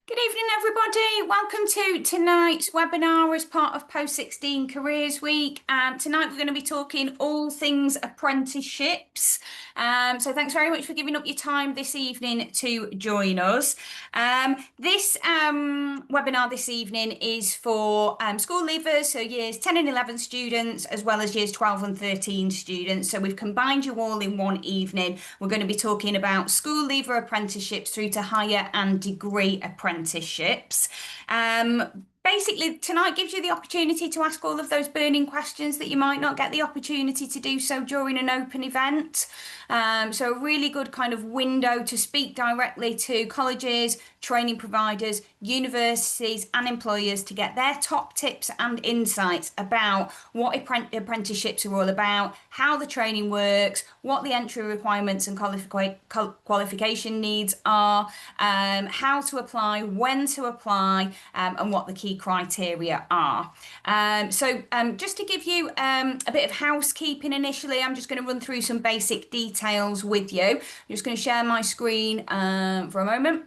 Good evening, everybody. Welcome to tonight's webinar as part of Post-16 Careers Week. Tonight we're going to be talking all things apprenticeships. So thanks very much for giving up your time this evening to join us. This webinar this evening is for school leavers, so years 10 and 11 students, as well as years 12 and 13 students. So we've combined you all in one evening. We're going to be talking about school leaver apprenticeships through to higher and degree apprenticeships. Basically, tonight gives you the opportunity to ask all of those burning questions that you might not get the opportunity to do so during an open event. So a really good kind of window to speak directly to colleges, training providers, universities and employers to get their top tips and insights about what apprenticeships are all about, how the training works, what the entry requirements and qualification needs are, how to apply, when to apply, and what the key criteria are. Just to give you a bit of housekeeping initially, I'm just going to run through some basic details with you. I'm just going to share my screen for a moment.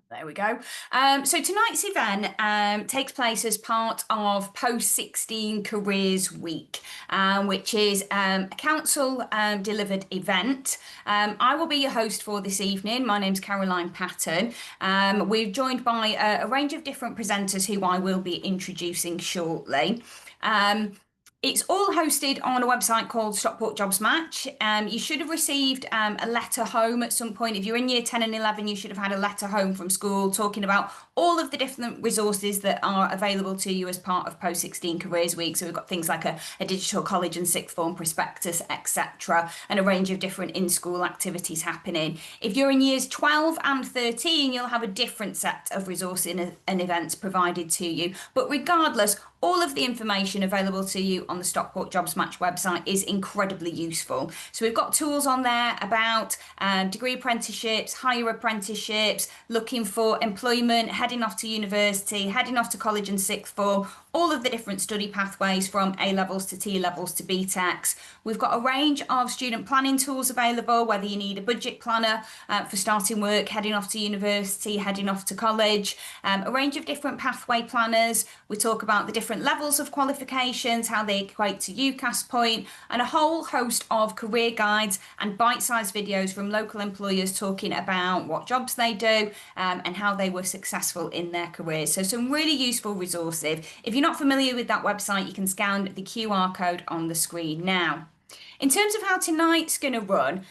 There we go. So tonight's event takes place as part of Post-16 Careers Week, which is a council delivered event. I will be your host for this evening. My name's Caroline Patton. We're joined by a range of different presenters who I will be introducing shortly. It's all hosted on a website called Stockport Jobs Match. You should have received a letter home at some point. If you're in year 10 and 11, you should have had a letter home from school talking about all of the different resources that are available to you as part of Post-16 Careers Week. So we've got things like a digital college and sixth form prospectus, etc., and a range of different in-school activities happening. If you're in years 12 and 13, you'll have a different set of resources and events provided to you. But regardless, all of the information available to you on the Stockport Jobs Match website is incredibly useful. So we've got tools on there about degree apprenticeships, higher apprenticeships, looking for employment, heading off to university, heading off to college and sixth form, all of the different study pathways from A levels to T levels to BTECs. We've got a range of student planning tools available, whether you need a budget planner for starting work, heading off to university, heading off to college, a range of different pathway planners. We talk about the different levels of qualifications, how they equate to UCAS point, and a whole host of career guides and bite-sized videos from local employers talking about what jobs they do and how they were successful in their careers. So some really useful resources. If you're not familiar with that website, you can scan the QR code on the screen now. In terms of how tonight's going to run,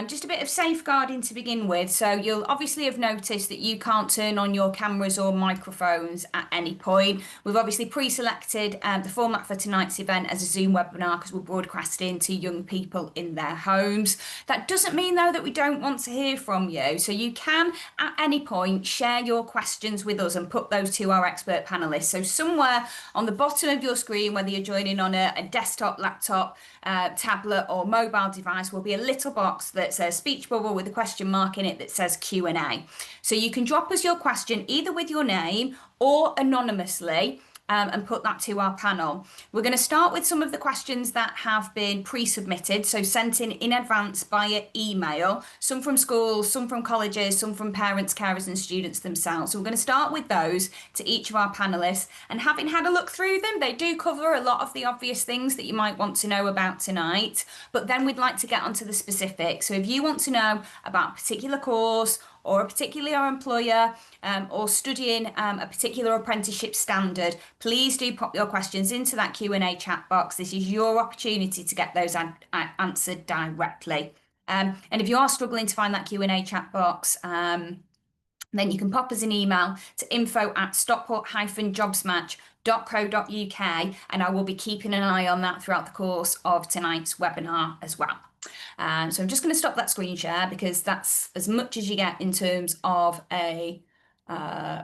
just a bit of safeguarding to begin with. So you'll obviously have noticed that you can't turn on your cameras or microphones at any point. We've obviously pre-selected the format for tonight's event as a Zoom webinar because we're broadcasting to young people in their homes. That doesn't mean, though, that we don't want to hear from you. So you can, at any point, share your questions with us and put those to our expert panelists. So somewhere on the bottom of your screen, whether you're joining on a desktop, laptop, tablet or mobile device, will be a little box that says speech bubble with a question mark in it that says Q&A. So you can drop us your question either with your name or anonymously and put that to our panel. We're going to start with some of the questions that have been pre-submitted, so sent in advance via email, some from schools, some from colleges, some from parents, carers and students themselves. So we're going to start with those to each of our panellists, and having had a look through them, they do cover a lot of the obvious things that you might want to know about tonight, but then we'd like to get onto the specifics. So if you want to know about a particular course or a particular employer or studying a particular apprenticeship standard, please do pop your questions into that Q&A chat box. This is your opportunity to get those answered directly. And if you are struggling to find that Q&A chat box, then you can pop us an email to info@stockport-jobsmatch.co.uk, and I will be keeping an eye on that throughout the course of tonight's webinar as well. So I'm just going to stop that screen share because that's as much as you get in terms of a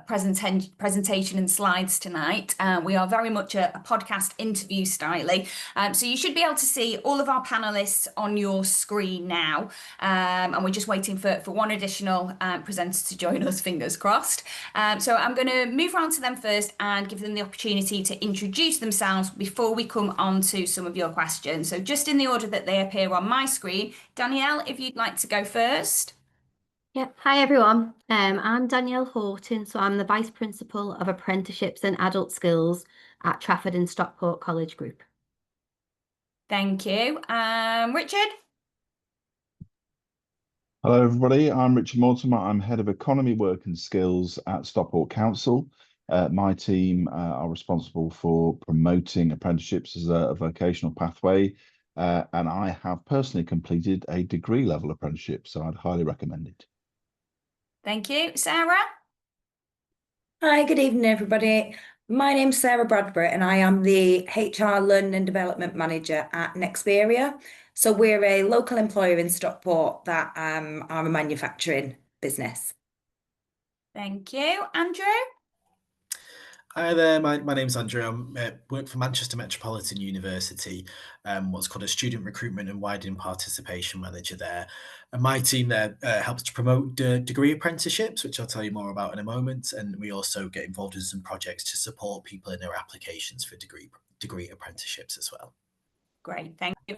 presentation and slides tonight. We are very much a podcast interview style. So you should be able to see all of our panelists on your screen now. And we're just waiting for one additional presenter to join us, fingers crossed. So I'm going to move around to them first and give them the opportunity to introduce themselves before we come on to some of your questions. So just in the order that they appear on my screen, Danielle, if you'd like to go first. Yeah. Hi everyone. I'm Danielle Horton, so I'm the Vice Principal of Apprenticeships and Adult Skills at Trafford and Stockport College Group. Thank you. Richard? Hello, everybody. I'm Richard Mortimer. I'm Head of Economy, Work and Skills at Stockport Council. My team are responsible for promoting apprenticeships as a vocational pathway, and I have personally completed a degree level apprenticeship, so I'd highly recommend it. Thank you. Sarah? Hi, good evening, everybody. My name's Sarah Bradbury, and I am the HR Learning and Development Manager at Nexperia. So we're a local employer in Stockport that are a manufacturing business. Thank you. Andrew? Hi there, my name's Andrew. I work for Manchester Metropolitan University, what's called a Student Recruitment and Widening Participation Manager there. And my team there helps to promote degree apprenticeships, which I'll tell you more about in a moment. And we also get involved in some projects to support people in their applications for degree apprenticeships as well. Great. Thank you.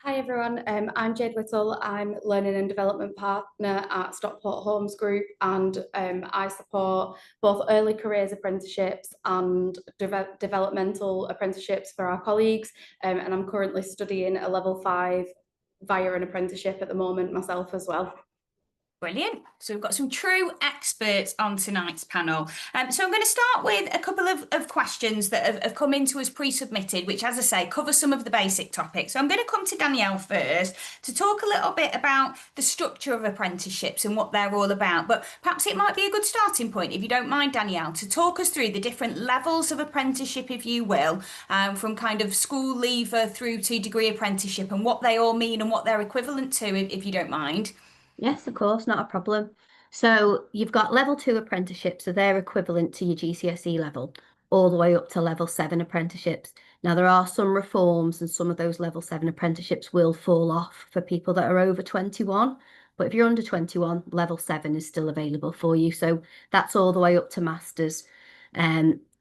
Hi everyone, I'm Jade Whittle. I'm Learning and Development Partner at Stockport Homes Group, and I support both early careers apprenticeships and developmental apprenticeships for our colleagues. And I'm currently studying a level 5 via an apprenticeship at the moment myself as well. Brilliant. So we've got some true experts on tonight's panel. So I'm going to start with a couple of questions that have come into us pre-submitted, which, as I say, cover some of the basic topics. So I'm going to come to Danielle first to talk a little bit about the structure of apprenticeships and what they're all about. But perhaps it might be a good starting point, if you don't mind, Danielle, to talk us through the different levels of apprenticeship, if you will, from kind of school leaver through to degree apprenticeship and what they all mean and what they're equivalent to, if you don't mind. Yes, of course, not a problem. So you've got level 2 apprenticeships, so they're equivalent to your GCSE level, all the way up to level 7 apprenticeships. Now, there are some reforms, and some of those level 7 apprenticeships will fall off for people that are over 21. But if you're under 21, level 7 is still available for you. So that's all the way up to masters.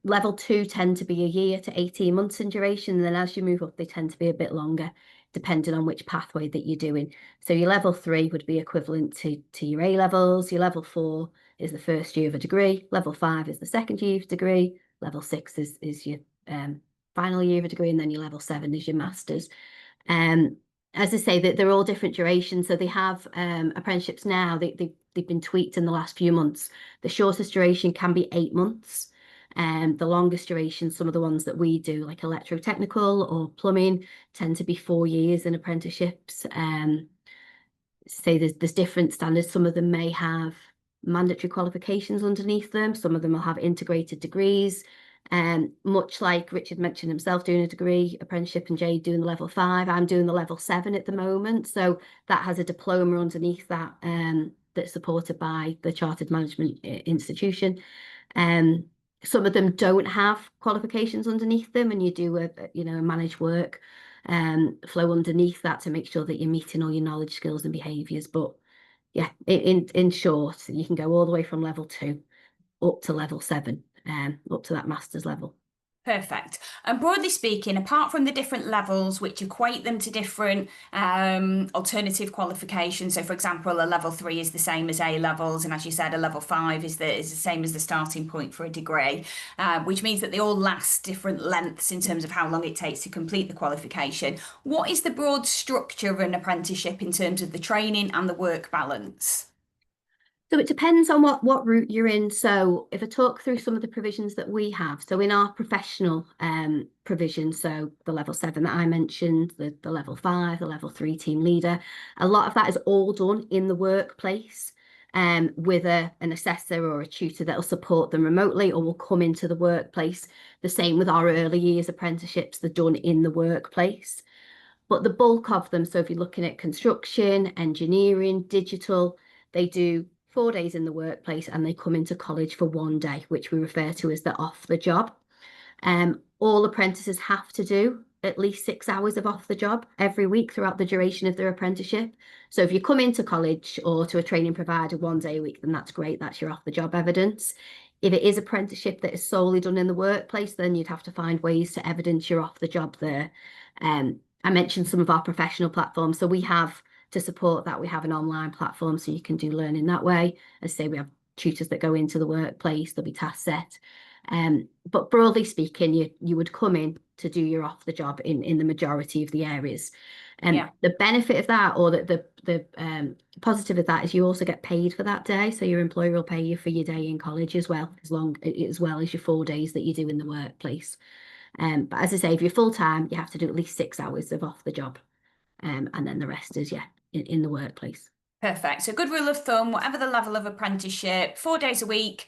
Level 2 tend to be a year to 18 months in duration, and then as you move up, they tend to be a bit longer, depending on which pathway that you're doing. So your level 3 would be equivalent to your A levels. Your level 4 is the first year of a degree. Level 5 is the second year of a degree. Level 6 is your final year of a degree, and then your level 7 is your masters. As I say, that they're all different durations. So they have apprenticeships now. They've been tweaked in the last few months. The shortest duration can be 8 months. The longest duration, some of the ones that we do, like electrotechnical or plumbing, tend to be 4 years in apprenticeships. Say there's different standards. Some of them may have mandatory qualifications underneath them. Some of them will have integrated degrees. Much like Richard mentioned himself doing a degree apprenticeship and Jade doing the level 5, I'm doing the level 7 at the moment. So that has a diploma underneath that that's supported by the Chartered Management Institution. Some of them don't have qualifications underneath them, and you do a managed work flow underneath that to make sure that you're meeting all your knowledge, skills, and behaviours. But yeah, in short, you can go all the way from level 2 up to level 7, up to that master's level. Perfect. And broadly speaking, apart from the different levels which equate them to different alternative qualifications, so for example, a level 3 is the same as A levels, and as you said, a level 5 is the same as the starting point for a degree, which means that they all last different lengths in terms of how long it takes to complete the qualification. What is the broad structure of an apprenticeship in terms of the training and the work balance? So it depends on what route you're in. So if I talk through some of the provisions that we have, so in our professional provision, so the level 7 that I mentioned, the level 5, the level 3 team leader, a lot of that is all done in the workplace with an assessor or a tutor that will support them remotely or will come into the workplace. The same with our early years apprenticeships, they're done in the workplace. But the bulk of them, so if you're looking at construction, engineering, digital, they do 4 days in the workplace and they come into college for 1 day, which we refer to as the off the job. All apprentices have to do at least 6 hours of off the job every week throughout the duration of their apprenticeship. So if you come into college or to a training provider 1 day a week, then that's great. That's your off the job evidence. If it is apprenticeship that is solely done in the workplace, then you'd have to find ways to evidence your off the job there. I mentioned some of our professional platforms. So we have to support that, we have an online platform so you can do learning that way. As I say, we have tutors that go into the workplace, there'll be tasks set. But broadly speaking, you would come in to do your off the job in the majority of the areas. The benefit of that, or the positive of that, is you also get paid for that day. So your employer will pay you for your day in college as well, as well as your 4 days that you do in the workplace. But as I say, if you're full time, you have to do at least 6 hours of off the job, and then the rest is in the workplace. Perfect. So good rule of thumb, whatever the level of apprenticeship, 4 days a week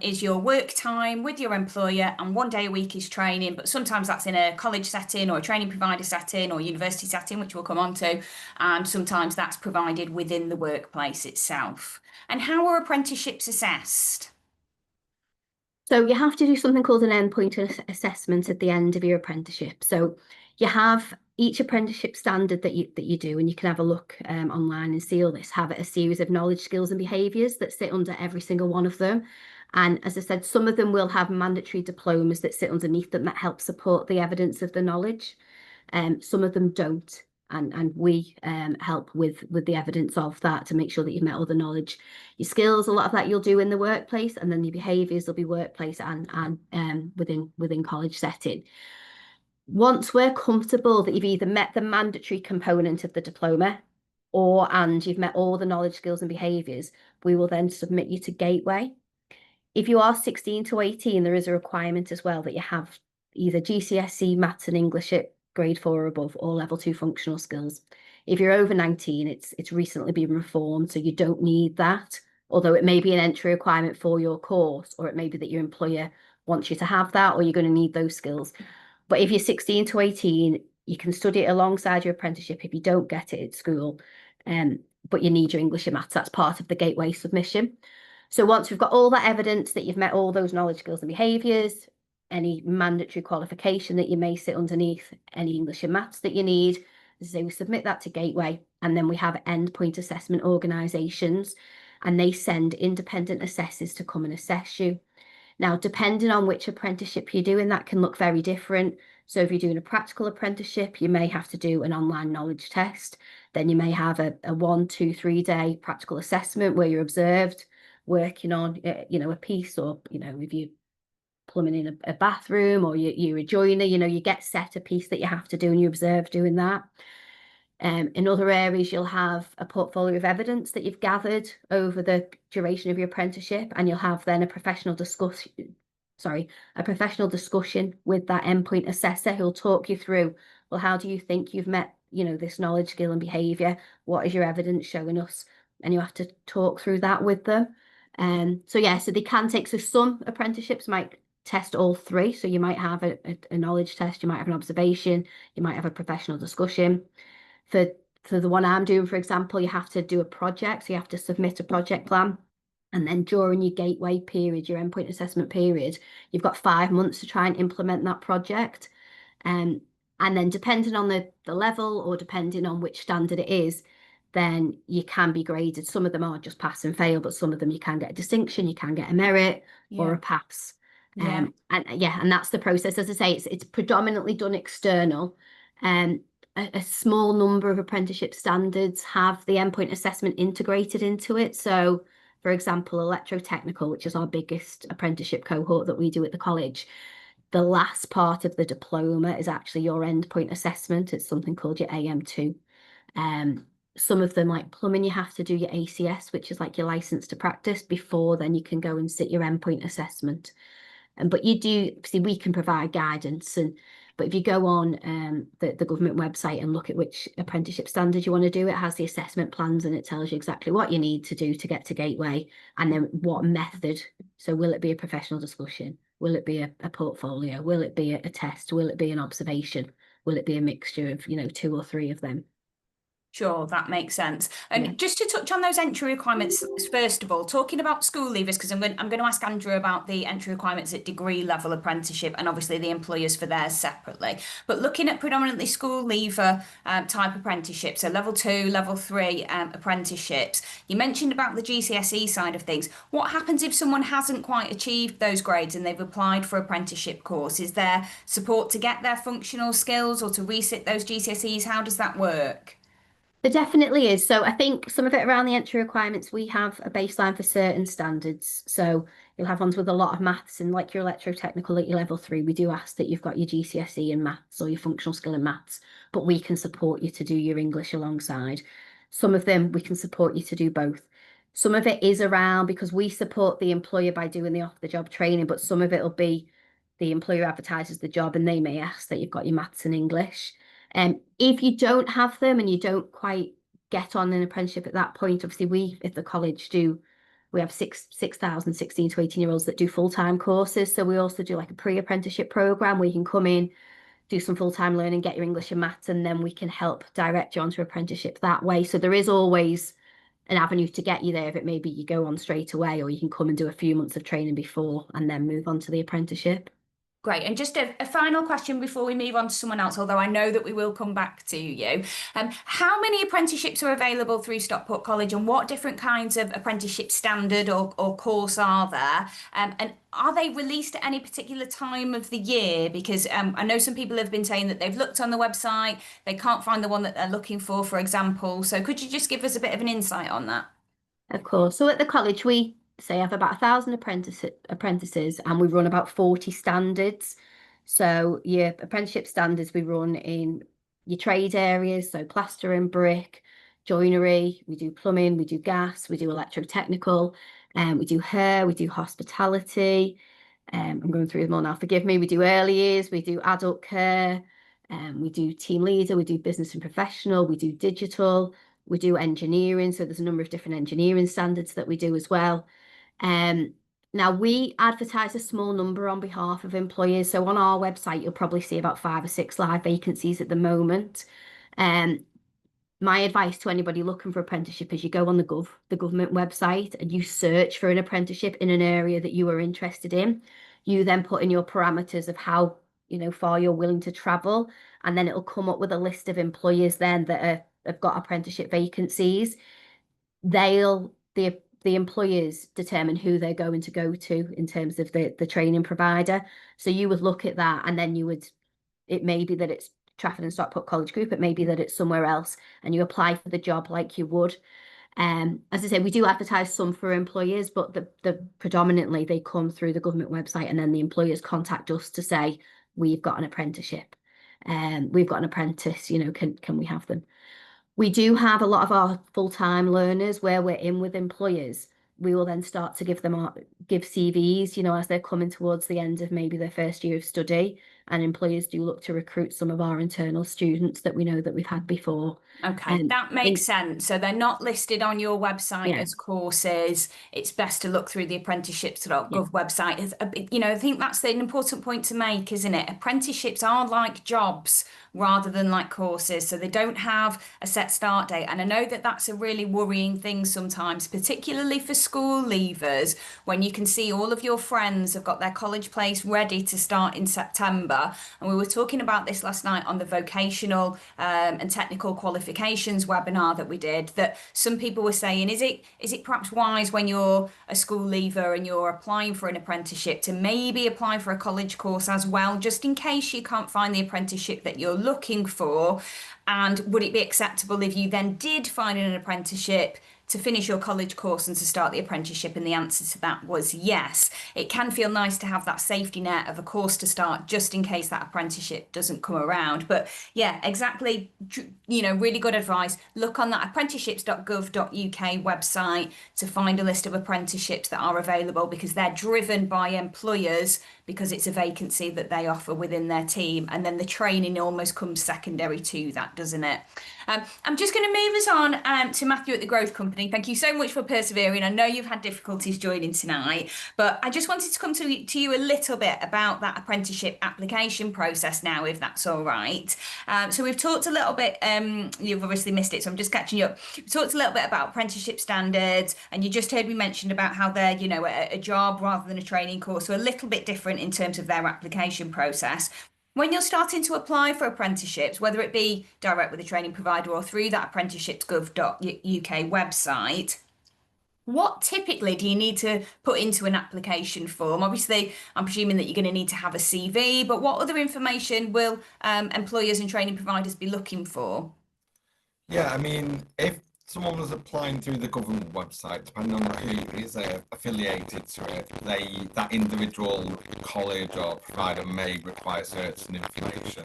is your work time with your employer, and 1 day a week is training. But sometimes that's in a college setting or a training provider setting or university setting, which we'll come on to. And sometimes that's provided within the workplace itself. And how are apprenticeships assessed? So you have to do something called an endpoint assessment at the end of your apprenticeship. So you have each apprenticeship standard that you do, and you can have a look online and see all this, have a series of knowledge, skills and behaviours that sit under every single one of them. And as I said, some of them will have mandatory diplomas that sit underneath them that help support the evidence of the knowledge. Some of them don't. And we help with the evidence of that to make sure that you've met all the knowledge. Your skills, a lot of that you'll do in the workplace, and then your behaviours will be workplace and within college setting. Once we're comfortable that you've either met the mandatory component of the diploma and you've met all the knowledge, skills and behaviours, we will then submit you to Gateway. If you are 16 to 18, there is a requirement as well that you have either GCSE, Maths and English at grade 4 or above, or level 2 functional skills. If you're over 19, it's recently been reformed, so you don't need that, although it may be an entry requirement for your course, or it may be that your employer wants you to have that, or you're going to need those skills. But if you're 16 to 18, you can study it alongside your apprenticeship if you don't get it at school, but you need your English and Maths. That's part of the Gateway submission. So once we've got all that evidence that you've met all those knowledge, skills and behaviours, any mandatory qualification that you may sit underneath, any English and Maths that you need, so we submit that to Gateway, and then we have endpoint assessment organisations, and they send independent assessors to come and assess you. Now, depending on which apprenticeship you're doing, that can look very different. So if you're doing a practical apprenticeship, you may have to do an online knowledge test. Then you may have a 1, 2, 3 day practical assessment where you're observed working on, a piece, or, if you're plumbing in a bathroom, or you're a joiner, you get set a piece that you have to do and you observe doing that. In other areas, you'll have a portfolio of evidence that you've gathered over the duration of your apprenticeship, and you'll have then a professional discussion with that endpoint assessor who'll talk you through, well, how do you think you've met, this knowledge, skill and behaviour? What is your evidence showing us? And you have to talk through that with them. So they can take, so some apprenticeships might test all 3. So you might have a knowledge test, you might have an observation, you might have a professional discussion. For the one I'm doing, for example, you have to do a project. So you have to submit a project plan. And then during your Gateway period, your endpoint assessment period, you've got 5 months to try and implement that project. And then depending on the level, or depending on which standard it is, then you can be graded. Some of them are just pass and fail, but some of them you can get a distinction, you can get a merit or a pass. And that's the process. As I say, it's predominantly done external. A small number of apprenticeship standards have the endpoint assessment integrated into it. So, for example, electrotechnical, which is our biggest apprenticeship cohort that we do at the college, the last part of the diploma is actually your endpoint assessment. It's something called your AM2. Some of them, like plumbing, you have to do your ACS, which is like your license to practice, before then you can go and sit your endpoint assessment. But you do see, we can provide guidance, but if you go on the government website and look at which apprenticeship standard you want to do, it has the assessment plans, and it tells you exactly what you need to do to get to Gateway, and then what method. So will it be a professional discussion? Will it be a portfolio? Will it be a test? Will it be an observation? Will it be a mixture of 2 or 3 of them? Sure, that makes sense. And just to touch on those entry requirements, first of all, talking about school leavers, because I'm going to ask Andrew about the entry requirements at degree level apprenticeship, and obviously the employers for theirs separately. But looking at predominantly school leaver type apprenticeships, so level 2, level 3 apprenticeships, you mentioned about the GCSE side of things. What happens if someone hasn't quite achieved those grades and they've applied for apprenticeship course? Is there support to get their functional skills or to resit those GCSEs? How does that work? There definitely is. So I think some of it around the entry requirements, we have a baseline for certain standards. So you'll have ones with a lot of maths, and like your electrotechnical at your level 3, we do ask that you've got your GCSE in maths or your functional skill in maths, but we can support you to do your English alongside. Some of them we can support you to do both. Some of it is around because we support the employer by doing the off-the-job training, but some of it will be the employer advertises the job and they may ask that you've got your maths and English. If you don't have them and you don't quite get on an apprenticeship at that point, obviously we at the college we have 6,000 16 to 18-year-olds that do full-time courses. So we also do like a pre-apprenticeship program where you can come in, do some full-time learning, get your English and maths, and then we can help direct you onto apprenticeship that way. So there is always an avenue to get you there if it maybe you go on straight away, or you can come and do a few months of training before and then move on to the apprenticeship. Great. And just a final question before we move on to someone else, although I know that we will come back to you. How many apprenticeships are available through Stockport College, and what different kinds of apprenticeship standard or course are there? And are they released at any particular time of the year? Because I know some people have been saying that they've looked on the website, they can't find the one that they're looking for example. So could you just give us a bit of an insight on that? Of course. So at the college, we say have about 1,000 apprentices, and we run about 40 standards. So your apprenticeship standards we run in your trade areas, so plastering, brick, joinery, we do plumbing, we do gas, we do electrotechnical, we do hair, we do hospitality. I'm going through them all now, forgive me. We do early years, we do adult care, we do team leader, we do business and professional, we do digital, we do engineering. So there's a number of different engineering standards that we do as well. Now we advertise a small number on behalf of employers. So on our website, you'll probably see about 5 or 6 live vacancies at the moment. My advice to anybody looking for apprenticeship is you go on the government website and you search for an apprenticeship in an area that you are interested in. You then put in your parameters of how far you're willing to travel, and then it'll come up with a list of employers then that have got apprenticeship vacancies. The employers determine who they're going to go to in terms of the training provider. So you would look at that, and then it may be that it's Trafford and Stockport College Group, it may be that it's somewhere else, and you apply for the job like you would. As I say, we do advertise some for employers, but the predominantly they come through the government website, and then the employers contact us to say, we've got an apprenticeship, we've got an apprentice, can we have them? We do have a lot of our full-time learners where we're in with employers. We will then start to give CVs, as they're coming towards the end of maybe their first year of study. And employers do look to recruit some of our internal students that we know that we've had before. Okay, that makes sense. So they're not listed on your website as courses. It's best to look through the apprenticeships.gov website. I think that's an important point to make, isn't it? Apprenticeships are like jobs rather than like courses. So they don't have a set start date. And I know that that's a really worrying thing sometimes, particularly for school leavers, when you can see all of your friends have got their college place ready to start in September. And we were talking about this last night on the vocational and technical qualifications webinar that we did, that some people were saying, is it perhaps wise when you're a school leaver and you're applying for an apprenticeship to maybe apply for a college course as well, just in case you can't find the apprenticeship that you're looking for? And would it be acceptable if you then did find an apprenticeship to finish your college course and to start the apprenticeship? And the answer to that was yes. It can feel nice to have that safety net of a course to start just in case that apprenticeship doesn't come around. But yeah, exactly, really good advice. Look on that apprenticeships.gov.uk website to find a list of apprenticeships that are available, because they're driven by employers, because it's a vacancy that they offer within their team. And then the training almost comes secondary to that, doesn't it? I'm just going to move us on to Matthew at the Growth Company. Thank you so much for persevering. I know you've had difficulties joining tonight, but I just wanted to come to you a little bit about that apprenticeship application process now, if that's all right. So we've talked a little bit, you've obviously missed it, so I'm just catching you up. We've talked a little bit about apprenticeship standards, and you just heard me mention about how they're, a job rather than a training course, so a little bit different in terms of their application process. When you're starting to apply for apprenticeships, whether it be direct with a training provider or through that apprenticeships.gov.uk website, what typically do you need to put into an application form? Obviously, I'm presuming that you're going to need to have a CV, but what other information will employers and training providers be looking for? Yeah, I mean, if someone was applying through the government website, depending on who is affiliated to it, that individual college or provider may require certain information.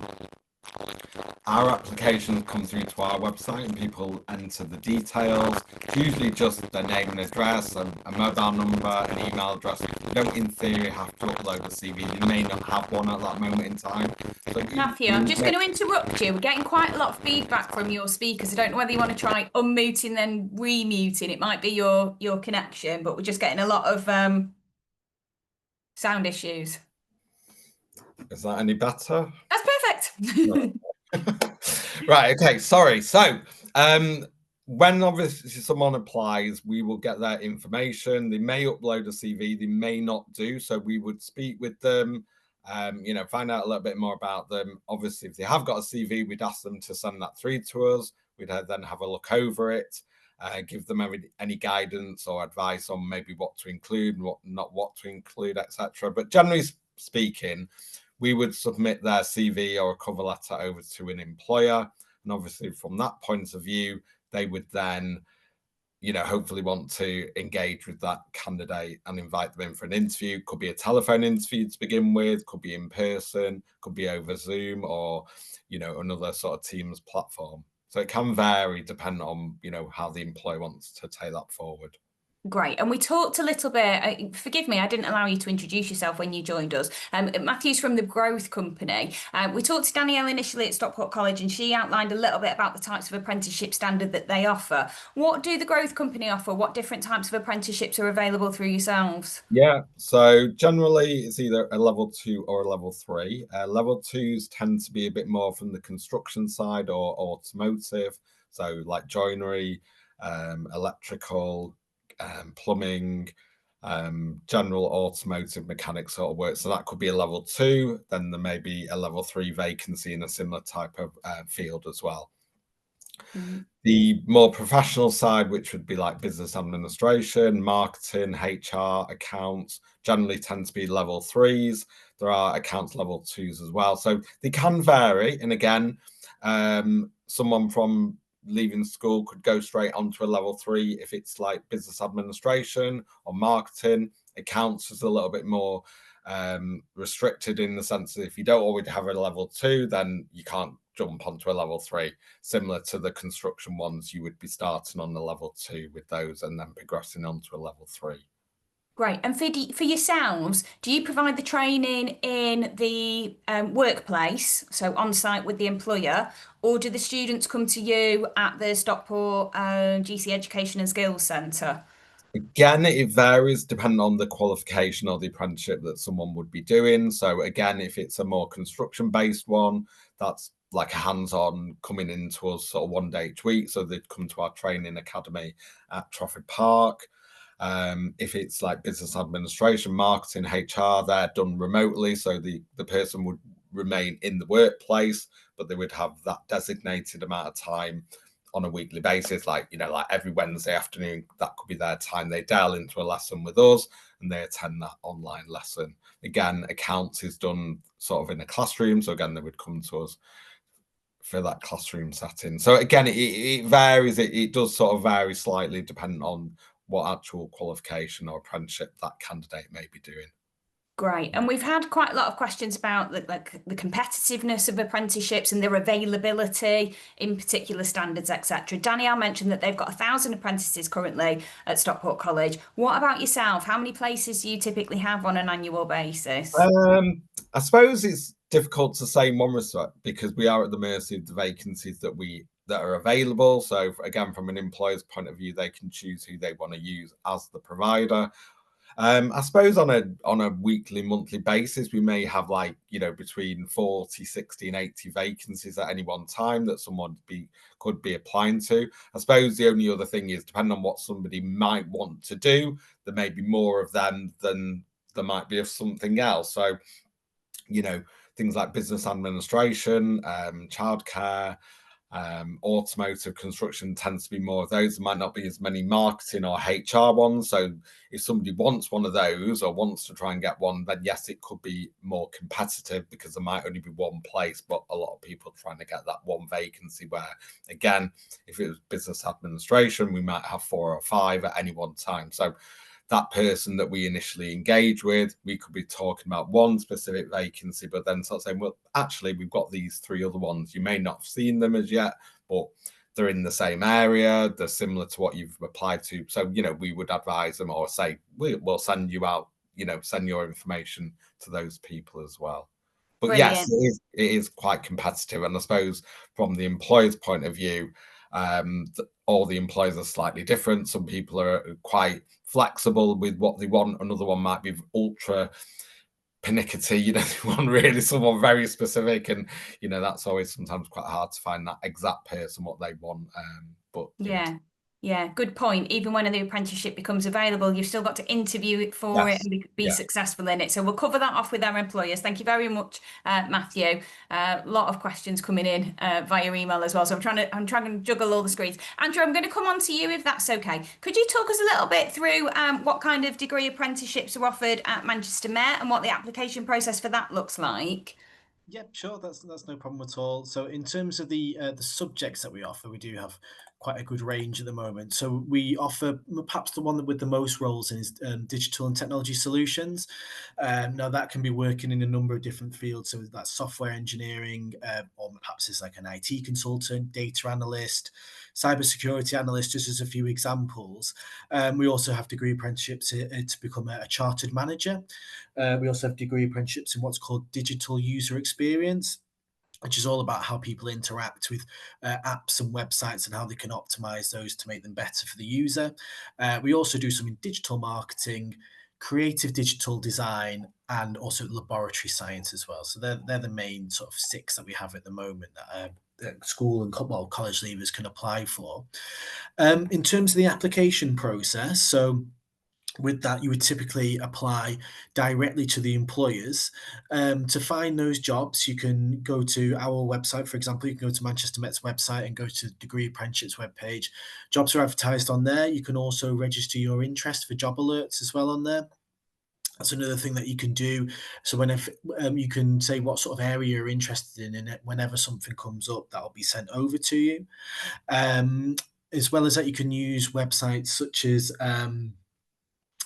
Our applications come through to our website and people enter the details. It's usually just their name and address, a mobile number, an email address. They don't, in theory, have to upload a CV. They may not have one at that moment in time. So Matthew, I'm just going to interrupt you. We're getting quite a lot of feedback from your speakers. I don't know whether you want to try unmuting then remuting. It might be your connection, but we're just getting a lot of sound issues. Is that any better? That's perfect. Right, okay, sorry. So when obviously someone applies, we will get their information. They may upload a CV, they may not do. So we would speak with them, find out a little bit more about them. Obviously, if they have got a CV, we'd ask them to send that through to us. We'd then have a look over it, give them any guidance or advice on maybe what to include and what to include, etc. But generally speaking, we would submit their CV or a cover letter over to an employer. And obviously, from that point of view, they would then, hopefully want to engage with that candidate and invite them in for an interview. Could be a telephone interview to begin with, could be in person, could be over Zoom or, another sort of Teams platform. So it can vary depending on, how the employer wants to take that forward. Great. And we talked a little bit, forgive me, I didn't allow you to introduce yourself when you joined us. Matthew's from the Growth Company. We talked to Danielle initially at Stockport College and she outlined a little bit about the types of apprenticeship standard that they offer. What do the Growth Company offer? What different types of apprenticeships are available through yourselves? Yeah, so generally it's either a level 2 or a level 3. Level 2s tend to be a bit more from the construction side or automotive, so like joinery, electrical, plumbing, general automotive mechanic sort of work. So that could be a level 2. Then there may be a level 3 vacancy in a similar type of field as well. The more professional side, which would be like business administration, marketing, HR, accounts, generally tend to be level 3s. There are accounts level 2s as well. So they can vary. And again, someone from leaving school could go straight onto a level 3 if it's like business administration or marketing. Accounts is a little bit more restricted in the sense that if you don't already have a level 2, then you can't jump onto a level 3. Similar to the construction ones, you would be starting on the level 2 with those and then progressing onto a level 3. Great. And for yourselves, do you provide the training in the workplace, so on site with the employer, or do the students come to you at the Stockport GC Education and Skills Centre? Again, it varies depending on the qualification or the apprenticeship that someone would be doing. So again, if it's a more construction-based one, that's like a hands-on coming into us sort of one day each week. So they'd come to our training academy at Trafford Park. If it's like business administration, marketing, HR, they're done remotely. So the person would remain in the workplace, but they would have that designated amount of time on a weekly basis, like every Wednesday afternoon. That could be their time. They dial into a lesson with us and they attend that online lesson. Again, accounts is done sort of in a classroom. So again, they would come to us for that classroom setting. So again, it varies. It does sort of vary slightly depending on what actual qualification or apprenticeship that candidate may be doing. Great. And we've had quite a lot of questions about the competitiveness of apprenticeships and their availability in particular standards, etc. Danielle mentioned that they've got 1,000 apprentices currently at Stockport College. What about yourself? How many places do you typically have on an annual basis? I suppose it's difficult to say in one respect because we are at the mercy of the vacancies that are available. So again, from an employer's point of view, they can choose who they want to use as the provider. I suppose on a weekly, monthly basis, we may have between 40, 60 and 80 vacancies at any one time that someone could be applying to. I suppose the only other thing is, depending on what somebody might want to do, there may be more of them than there might be of something else. So, things like business administration, childcare, Automotive construction tends to be more of those. There might not be as many marketing or HR ones. So if somebody wants one of those or wants to try and get one, then yes, it could be more competitive because there might only be one place, but a lot of people trying to get that one vacancy where, again, if it was business administration, we might have 4 or 5 at any one time. So that person that we initially engage with, we could be talking about one specific vacancy, but then sort of saying, well, actually, we've got these 3 other ones. You may not have seen them as yet, but they're in the same area. They're similar to what you've applied to. So, we would advise them or say, we'll send you out, send your information to those people as well. But Brilliant. yes, it is quite competitive. And I suppose from the employer's point of view, all the employers are slightly different. Some people are quite flexible with what they want. Another one might be ultra pernickety, they want really someone very specific, and that's always sometimes quite hard to find that exact person what they want. But yeah, good point. Even when the apprenticeship becomes available, you've still got to interview it for it and be successful in it. So we'll cover that off with our employers. Thank you very much, Matthew. A lot of questions coming in via email as well. So I'm trying to juggle all the screens. Andrew, I'm going to come on to you if that's okay. Could you talk us a little bit through what kind of degree apprenticeships are offered at Manchester Met and what the application process for that looks like? Yeah, sure. That's no problem at all. So in terms of the subjects that we offer, we do have quite a good range at the moment. So we offer perhaps the one with the most roles in is digital and technology solutions. Now that can be working in a number of different fields. So that's software engineering, or perhaps it's like an IT consultant, data analyst, cybersecurity analyst, just as a few examples. We also have degree apprenticeships to become a chartered manager. We also have degree apprenticeships in what's called digital user experience, which is all about how people interact with apps and websites and how they can optimize those to make them better for the user. We also do some in digital marketing, creative digital design, and also laboratory science as well. So they're the main sort of 6 that we have at the moment that school and college leavers can apply for. In terms of the application process, so with that, you would typically apply directly to the employers. To find those jobs, you can go to our website, for example. You can go to Manchester Met's website and go to the Degree Apprenticeships webpage. Jobs are advertised on there. You can also register your interest for job alerts as well on there. That's another thing that you can do. So whenever you can say what sort of area you're interested in, and it, whenever something comes up, that'll be sent over to you. As well as that, you can use websites such as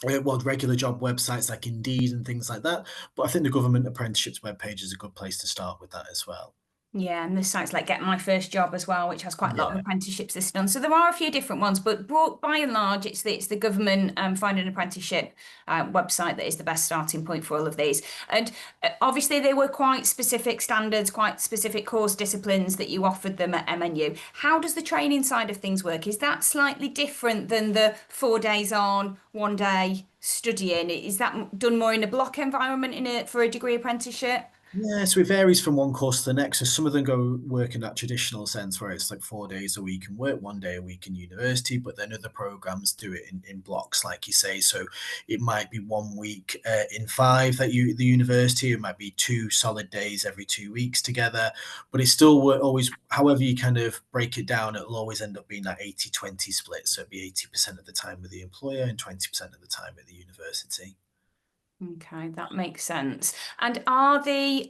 regular job websites like Indeed and things like that. But I think the government apprenticeships webpage is a good place to start with that as well. Yeah, and there's sites like Get My First Job as well, which has quite a lot of apprenticeships listed on. So there are a few different ones, but by and large, it's the government Find an Apprenticeship website that is the best starting point for all of these. And obviously, they were quite specific standards, quite specific course disciplines that you offered them at MNU. How does the training side of things work? Is that slightly different than the 4 days on, 1 day studying? Is that done more in a block environment for a degree apprenticeship? Yeah, so it varies from one course to the next. So some of them go work in that traditional sense where it's like 4 days a week and work 1 day a week in university, but then other programs do it in blocks, like you say. So it might be 1 week in 5 that the university, it might be 2 solid days every 2 weeks together, but it's still always, however you kind of break it down, it'll always end up being that 80-20 split. So it'd be 80% of the time with the employer and 20% of the time at the university. Okay, that makes sense. And are the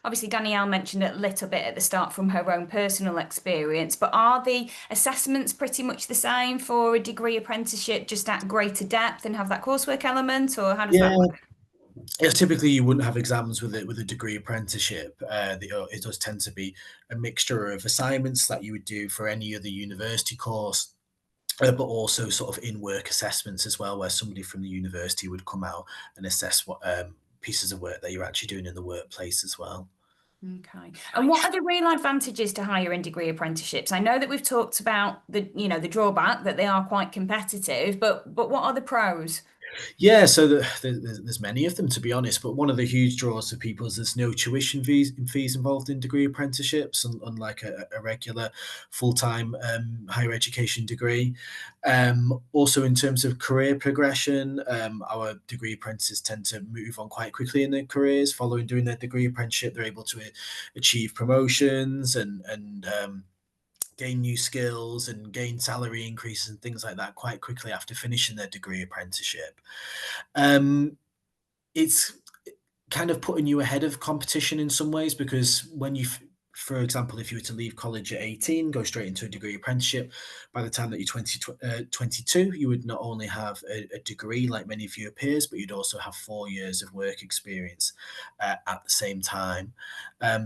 obviously Danielle mentioned it a little bit at the start from her own personal experience, but are the assessments pretty much the same for a degree apprenticeship, just at greater depth and have that coursework element, or how does that work? Yeah, typically you wouldn't have exams with a degree apprenticeship. It does tend to be a mixture of assignments that you would do for any other university course, but also sort of in-work assessments as well, where somebody from the university would come out and assess what pieces of work that you're actually doing in the workplace as well. Okay. And what are the real advantages to hiring degree apprenticeships? I know that we've talked about the drawback that they are quite competitive, but what are the pros? Yeah, so there's many of them, to be honest, but one of the huge draws for people is there's no tuition fees involved in degree apprenticeships, unlike a regular full-time higher education degree. Also, in terms of career progression, our degree apprentices tend to move on quite quickly in their careers. Following doing their degree apprenticeship, they're able to achieve promotions and gain new skills and gain salary increases and things like that quite quickly after finishing their degree apprenticeship. It's kind of putting you ahead of competition in some ways, because when you, for example, if you were to leave college at 18, go straight into a degree apprenticeship, by the time that you're 22, you would not only have a degree like many of your peers, but you'd also have 4 years of work experience at the same time.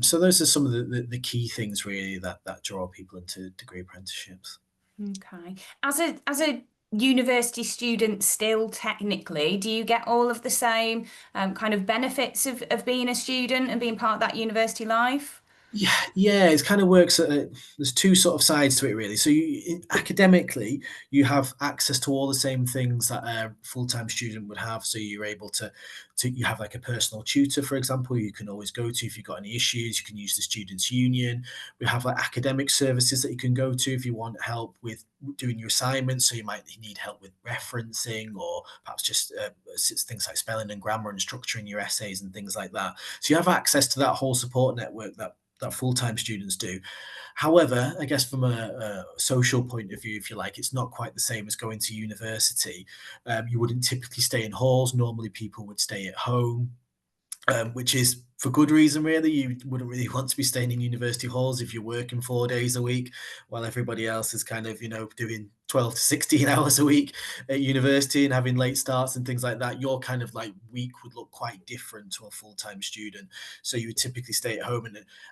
So those are some of the key things really that draw people into degree apprenticeships. Okay. As a university student still, technically, do you get all of the same kind of benefits of being a student and being part of that university life? Yeah, it kind of works. There's two sort of sides to it, really. So academically, you have access to all the same things that a full-time student would have. So you're able to you have like a personal tutor, for example, you can always go to if you've got any issues. You can use the students' union. We have like academic services that you can go to if you want help with doing your assignments. So you might need help with referencing, or perhaps just things like spelling and grammar and structuring your essays and things like that. So you have access to that whole support network that full-time students do. However, I guess from a social point of view, if you like, it's not quite the same as going to university. You wouldn't typically stay in halls. Normally people would stay at home, which is for good reason, really. You wouldn't really want to be staying in university halls if you're working 4 days a week, while everybody else is kind of, doing 12 to 16 hours a week at university and having late starts and things like that. Your kind of like week would look quite different to a full-time student. So you would typically stay at home.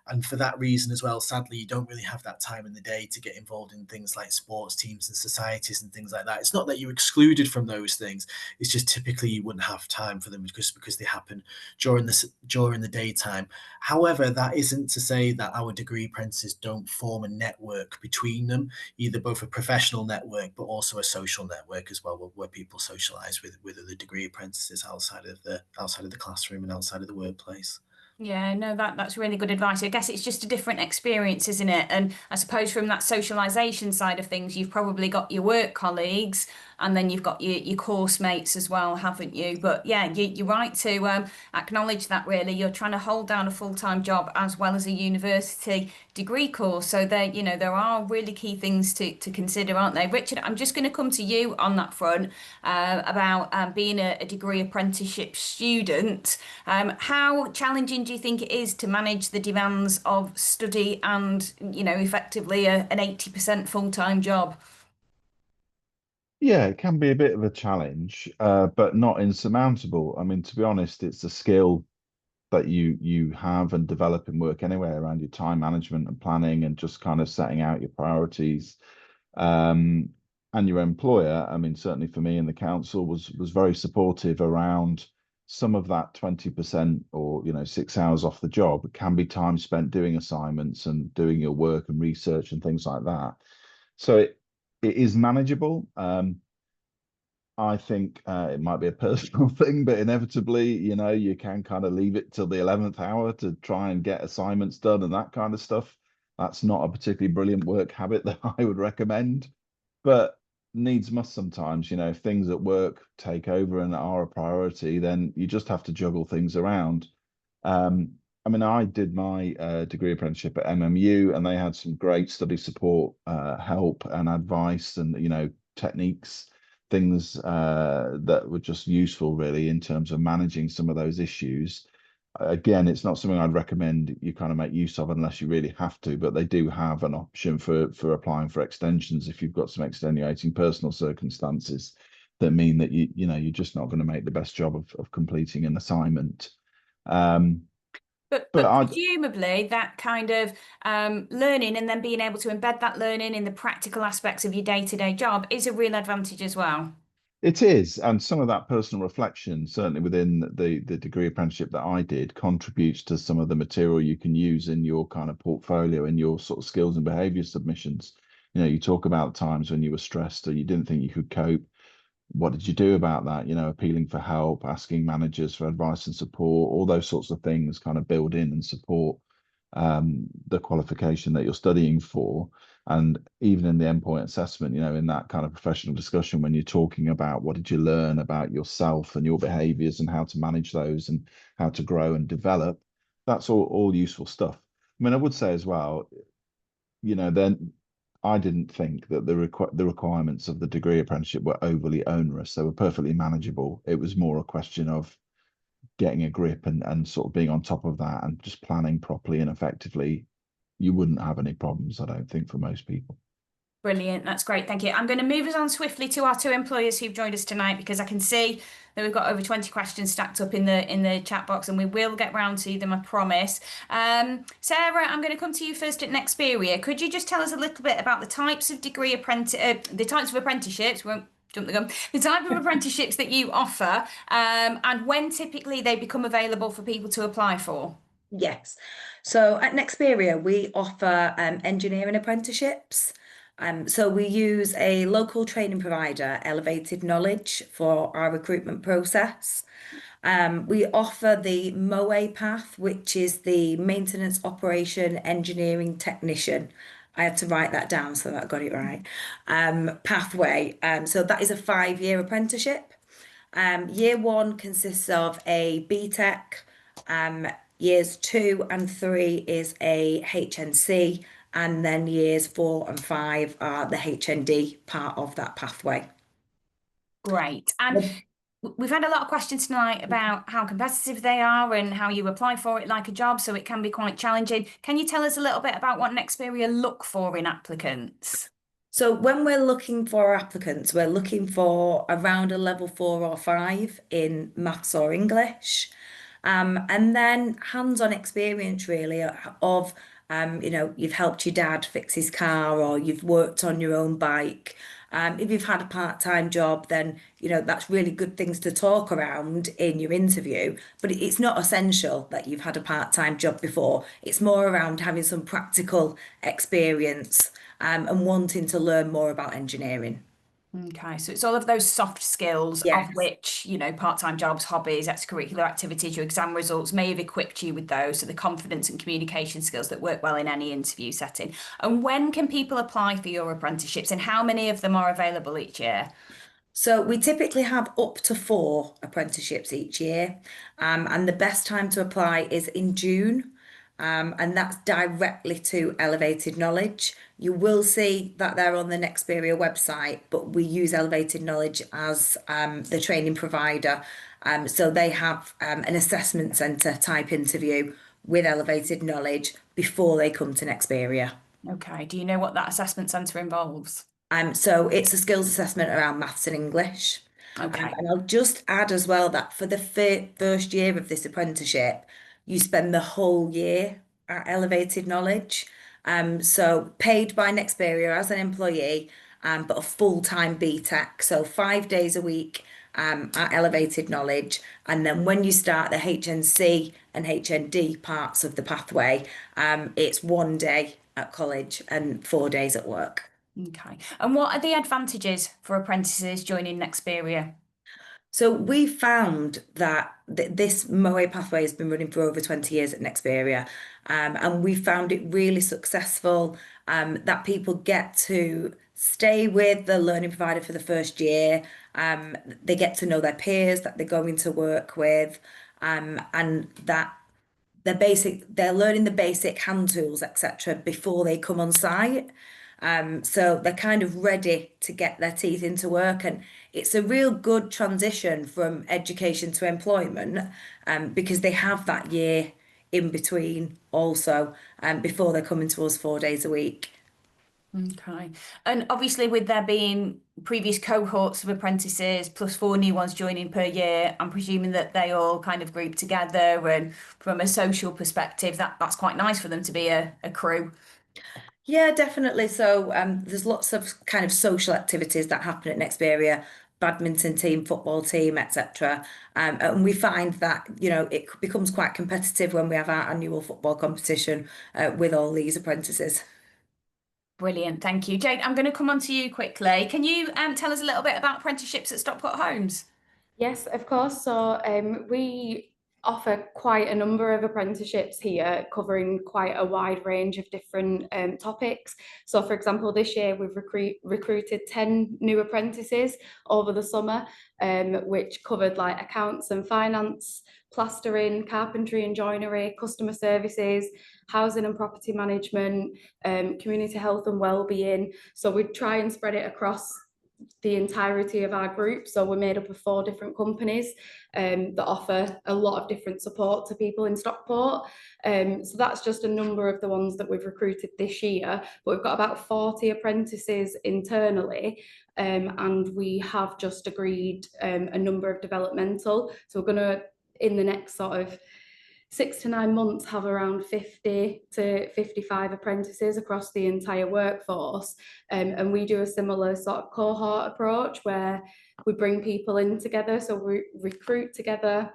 And for that reason as well, sadly, you don't really have that time in the day to get involved in things like sports teams and societies and things like that. It's not that you're excluded from those things. It's just typically you wouldn't have time for them because they happen during the daytime. However, that isn't to say that our degree apprentices don't form a network between them, either both a professional network but also a social network as well, where people socialize with other degree apprentices outside of the classroom and outside of the workplace. Yeah, no, that's really good advice. I guess it's just a different experience, isn't it? And I suppose from that socialization side of things, you've probably got your work colleagues and then you've got your course mates as well, haven't you? But yeah, you're right to acknowledge that really. You're trying to hold down a full-time job as well as a university degree course. So there are really key things to consider, aren't they? Richard, I'm just going to come to you on that front about being a degree apprenticeship student. How challenging do you think it is to manage the demands of study and, effectively an 80% full-time job? Yeah, it can be a bit of a challenge, but not insurmountable. I mean, to be honest, it's a skill that you have and develop in work anyway, around your time management and planning and just kind of setting out your priorities. And your employer, I mean, certainly for me in the council, was very supportive around some of that 20% or 6 hours off the job. It can be time spent doing assignments and doing your work and research and things like that. So it is manageable. I think it might be a personal thing, but inevitably, you can kind of leave it till the 11th hour to try and get assignments done and that kind of stuff. That's not a particularly brilliant work habit that I would recommend, but needs must sometimes. If things at work take over and are a priority, then you just have to juggle things around. I mean, I did my degree apprenticeship at MMU, and they had some great study support, help and advice, and techniques, things that were just useful, really, in terms of managing some of those issues. Again, it's not something I'd recommend you kind of make use of unless you really have to, but they do have an option for applying for extensions if you've got some extenuating personal circumstances that mean that you're just not going to make the best job of completing an assignment. But presumably that kind of learning and then being able to embed that learning in the practical aspects of your day-to-day job is a real advantage as well. It is, and some of that personal reflection, certainly within the degree apprenticeship that I did, contributes to some of the material you can use in your kind of portfolio, in your sort of skills and behaviour submissions. You talk about times when you were stressed or you didn't think you could cope. What did you do about that? Appealing for help, asking managers for advice and support, all those sorts of things kind of build in and support the qualification that you're studying for. And even in the endpoint assessment, in that kind of professional discussion, when you're talking about what did you learn about yourself and your behaviors and how to manage those and how to grow and develop, that's all useful stuff. I mean, I would say as well, then I didn't think that the requirements of the degree apprenticeship were overly onerous. They were perfectly manageable. It was more a question of getting a grip and sort of being on top of that and just planning properly and effectively. You wouldn't have any problems, I don't think, for most people. Brilliant. That's great. Thank you. I'm going to move us on swiftly to our two employers who've joined us tonight, because I can see that we've got over 20 questions stacked up in the chat box, and we will get round to them, I promise. Sarah, I'm going to come to you first at Nexperia. Could you just tell us a little bit about the types of the types of apprenticeships? We won't jump the gun. The type of apprenticeships that you offer, and when typically they become available for people to apply for? Yes. So at Nexperia, we offer engineering apprenticeships. So we use a local training provider, Elevated Knowledge, for our recruitment process. We offer the MOE path, which is the Maintenance Operation Engineering Technician. I had to write that down so that I got it right. Pathway. So that is a 5-year apprenticeship. Year 1 consists of a BTEC. Years 2 and 3 is a HNC, and then years 4 and 5 are the HND part of that pathway. Great. And we've had a lot of questions tonight about how competitive they are and how you apply for it like a job, so it can be quite challenging. Can you tell us a little bit about what Nexperia look for in applicants? So when we're looking for applicants, we're looking for around a level 4 or 5 in maths or English. And then hands-on experience really of, you've helped your dad fix his car, or you've worked on your own bike. If you've had a part-time job, then, that's really good things to talk around in your interview. But it's not essential that you've had a part-time job before. It's more around having some practical experience and wanting to learn more about engineering. Okay, so it's all of those soft skills, Yes. of which, part-time jobs, hobbies, extracurricular activities, your exam results may have equipped you with those. So the confidence and communication skills that work well in any interview setting. And when can people apply for your apprenticeships, and how many of them are available each year? So we typically have up to 4 apprenticeships each year, and the best time to apply is in June, and that's directly to Elevated Knowledge. You will see that they're on the Nexperia website, but we use Elevated Knowledge as the training provider. So they have an assessment centre type interview with Elevated Knowledge before they come to Nexperia. Okay, do you know what that assessment centre involves? So it's a skills assessment around maths and English. Okay. And I'll just add as well that for the first year of this apprenticeship, you spend the whole year at Elevated Knowledge. So paid by Nexperia as an employee, but a full-time BTEC. So 5 days a week at Elevated Knowledge. And then when you start the HNC and HND parts of the pathway, it's 1 day at college and 4 days at work. Okay. And what are the advantages for apprentices joining Nexperia? So we found that this MOE pathway has been running for over 20 years at Nexperia, and we found it really successful, that people get to stay with the learning provider for the first year. They get to know their peers that they're going to work with, and that they're learning the basic hand tools, etc., before they come on site. So they're kind of ready to get their teeth into work, and it's a real good transition from education to employment, because they have that year in between also, before they're coming to us 4 days a week. Okay. And obviously, with there being previous cohorts of apprentices plus 4 new ones joining per year, I'm presuming that they all kind of group together, and from a social perspective, that's quite nice for them to be a crew. Yeah, definitely. So there's lots of kind of social activities that happen at Nexperia, badminton team, football team, etc. And we find that, it becomes quite competitive when we have our annual football competition with all these apprentices. Brilliant, thank you. Jade, I'm going to come on to you quickly. Can you tell us a little bit about apprenticeships at Stockport Homes? Yes, of course. So we offer quite a number of apprenticeships here, covering quite a wide range of different topics. So for example, this year we've recruited 10 new apprentices over the summer, which covered like accounts and finance, plastering, carpentry and joinery, customer services, housing and property management, community health and wellbeing. So we try and spread it across the entirety of our group. So we're made up of 4 different companies that offer a lot of different support to people in Stockport. So that's just a number of the ones that we've recruited this year, but we've got about 40 apprentices internally, and we have just agreed a number of developmental. So we're going to, in the next sort of 6 to 9 months, have around 50 to 55 apprentices across the entire workforce. And we do a similar sort of cohort approach where we bring people in together. So we recruit together,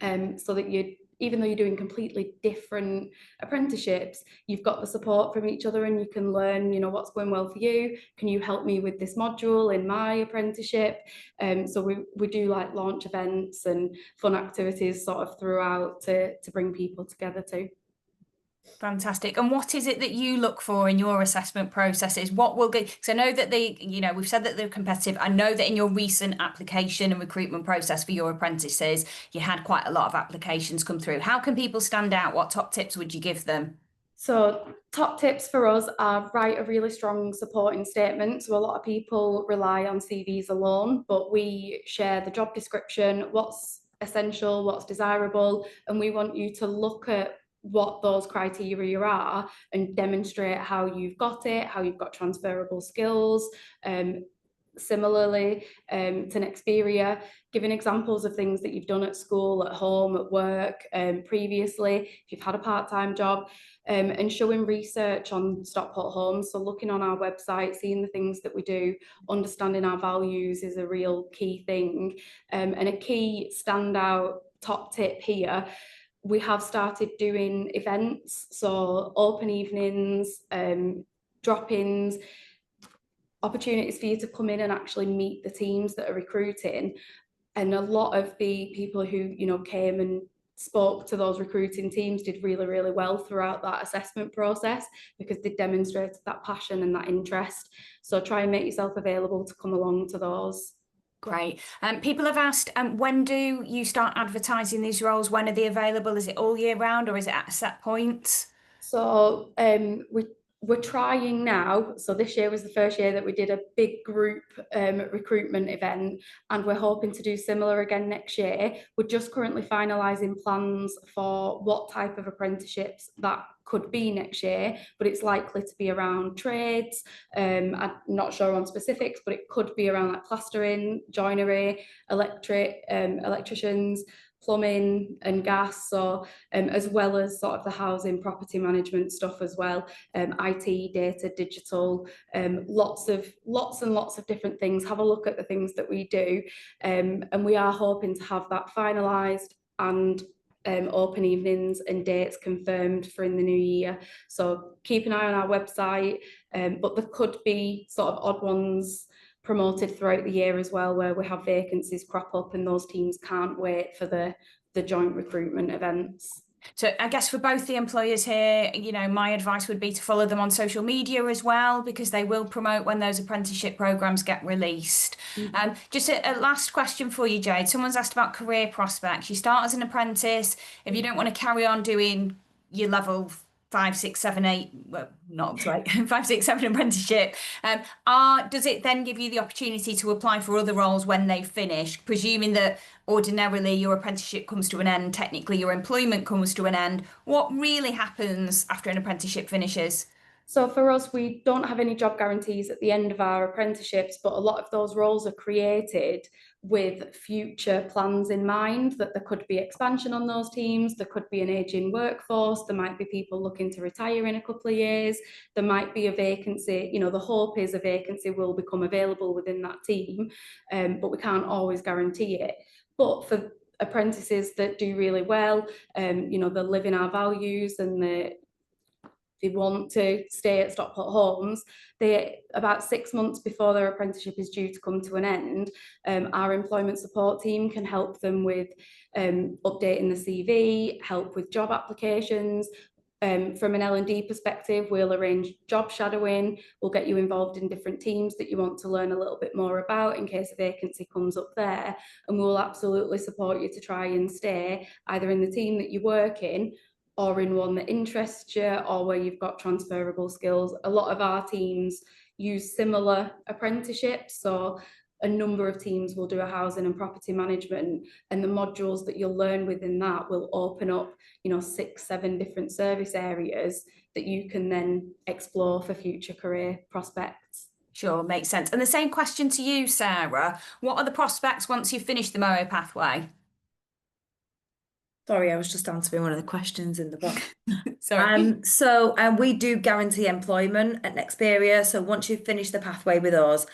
so that even though you're doing completely different apprenticeships, you've got the support from each other and you can learn, you know, what's going well for you. Can you help me with this module in my apprenticeship? So we do like launch events and fun activities sort of throughout to bring people together too. Fantastic. And what is it that you look for in your assessment processes? What will get, because I know that we've said that they're competitive. I know that in your recent application and recruitment process for your apprentices, you had quite a lot of applications come through. How can people stand out? What top tips would you give them? So top tips for us are write a really strong supporting statement. So a lot of people rely on CVs alone, but we share the job description, what's essential, what's desirable, and we want you to look at what those criteria are and demonstrate how you've got it, how you've got transferable skills. Similarly, to Nexperia, giving examples of things that you've done at school, at home, at work, previously, if you've had a part-time job, and showing research on Stockport Homes. So looking on our website, seeing the things that we do, understanding our values is a real key thing. And a key standout top tip here, we have started doing events, so open evenings, drop-ins, opportunities for you to come in and actually meet the teams that are recruiting. And a lot of the people who, you know, came and spoke to those recruiting teams did really, really well throughout that assessment process because they demonstrated that passion and that interest. So try and make yourself available to come along to those. Great. People have asked, when do you start advertising these roles? When are they available? Is it all year round or is it at a set point? So we're trying now. So this year was the first year that we did a big group recruitment event, and we're hoping to do similar again next year. We're just currently finalising plans for what type of apprenticeships that could be next year, but it's likely to be around trades. I'm not sure on specifics, but it could be around like plastering, joinery, electricians, plumbing and gas, so as well as sort of the housing property management stuff as well, IT, data, digital, lots and lots of different things. Have a look at the things that we do, and we are hoping to have that finalised and open evenings and dates confirmed for in the new year. So keep an eye on our website, but there could be sort of odd ones promoted throughout the year as well, where we have vacancies crop up and those teams can't wait for the joint recruitment events. So I guess for both the employers here, you know, my advice would be to follow them on social media as well, because they will promote when those apprenticeship programs get released. Just a last question for you, Jade. Someone's asked about career prospects. You start as an apprentice. If you don't want to carry on doing your level 5, 6, 7, 8, well, not up to 8, 5, 6, 7 apprenticeship, does it then give you the opportunity to apply for other roles when they finish, presuming that ordinarily your apprenticeship comes to an end, technically your employment comes to an end? What really happens after an apprenticeship finishes? So for us, we don't have any job guarantees at the end of our apprenticeships, but a lot of those roles are created with future plans in mind, that there could be expansion on those teams, there could be an ageing workforce, there might be people looking to retire in a couple of years, there might be a vacancy, you know, the hope is a vacancy will become available within that team, but we can't always guarantee it. But for apprentices that do really well, you know, they live in our values and they want to stay at Stockport Homes, they, about 6 months before their apprenticeship is due to come to an end, our employment support team can help them with updating the CV, help with job applications. From an L&D perspective, we'll arrange job shadowing, we'll get you involved in different teams that you want to learn a little bit more about in case a vacancy comes up there, and we'll absolutely support you to try and stay either in the team that you work in or in one that interests you or where you've got transferable skills. A lot of our teams use similar apprenticeships, so a number of teams will do a housing and property management, and the modules that you'll learn within that will open up, you know, 6, 7 different service areas that you can then explore for future career prospects. Sure, makes sense. And the same question to you, Sarah. What are the prospects once you've finished the MOE pathway? Sorry, I was just answering one of the questions in the box. Sorry. So we do guarantee employment at Nexperia. So once you've finished the pathway with us,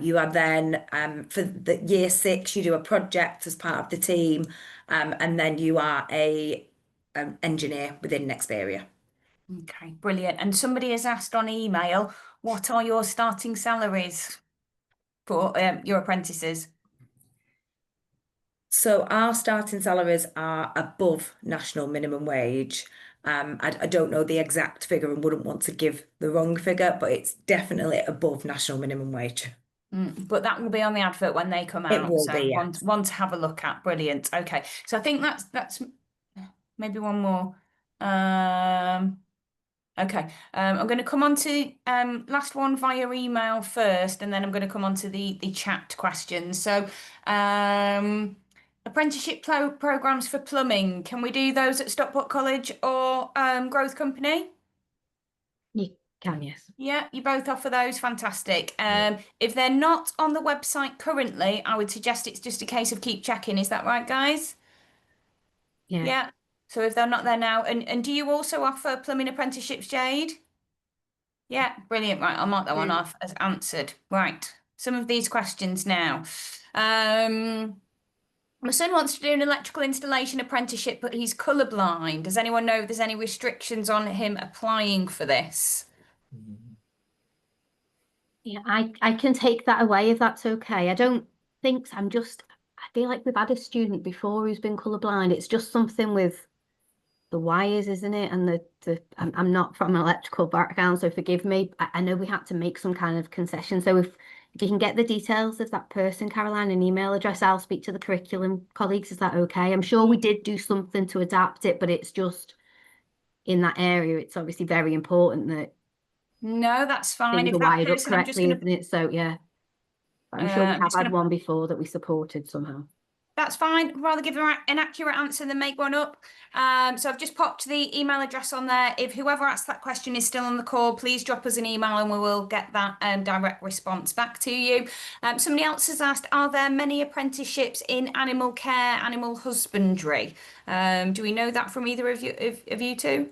you are then for the year 6, you do a project as part of the team, and then you are a engineer within Nexperia. Okay, brilliant. And somebody has asked on email, what are your starting salaries for your apprentices? So our starting salaries are above national minimum wage. I don't know the exact figure and wouldn't want to give the wrong figure, but it's definitely above national minimum wage. But that will be on the advert when they come out. It will so be, yes. one to have a look at. Brilliant. Okay, so I think that's maybe one more. Okay, I'm going to come on to last one via email first, and then I'm going to come on to the chat questions. So, apprenticeship programs for plumbing, can we do those at Stockport College or Growth Company? You can, yes. Yeah, you both offer those. Fantastic. If they're not on the website currently, I would suggest it's just a case of keep checking. Is that right, guys? Yeah. Yeah. So if they're not there now, and do you also offer plumbing apprenticeships, Jade? Yeah, brilliant. Right, I'll mark that one off as answered. Right, some of these questions now. My son wants to do an electrical installation apprenticeship, but he's colourblind. Does anyone know if there's any restrictions on him applying for this? Yeah, I can take that away if that's okay. I don't think so. I feel like we've had a student before who's been colourblind. It's just something with the wires, isn't it? And I'm not from an electrical background, so forgive me. I know we had to make some kind of concession. So if you can get the details of that person, Caroline, an email address, I'll speak to the curriculum colleagues. Is that okay? I'm sure we did do something to adapt it, but it's just in that area, it's obviously very important that No, that's fine. things If are that wired up person, I'm just correctly, going isn't it? So yeah, I'm sure we have had one before that we supported somehow. That's fine. I'd rather give an accurate answer than make one up. So I've just popped the email address on there. If whoever asked that question is still on the call, please drop us an email and we will get that direct response back to you. Somebody else has asked, are there many apprenticeships in animal care, animal husbandry? Do we know that from either of you two?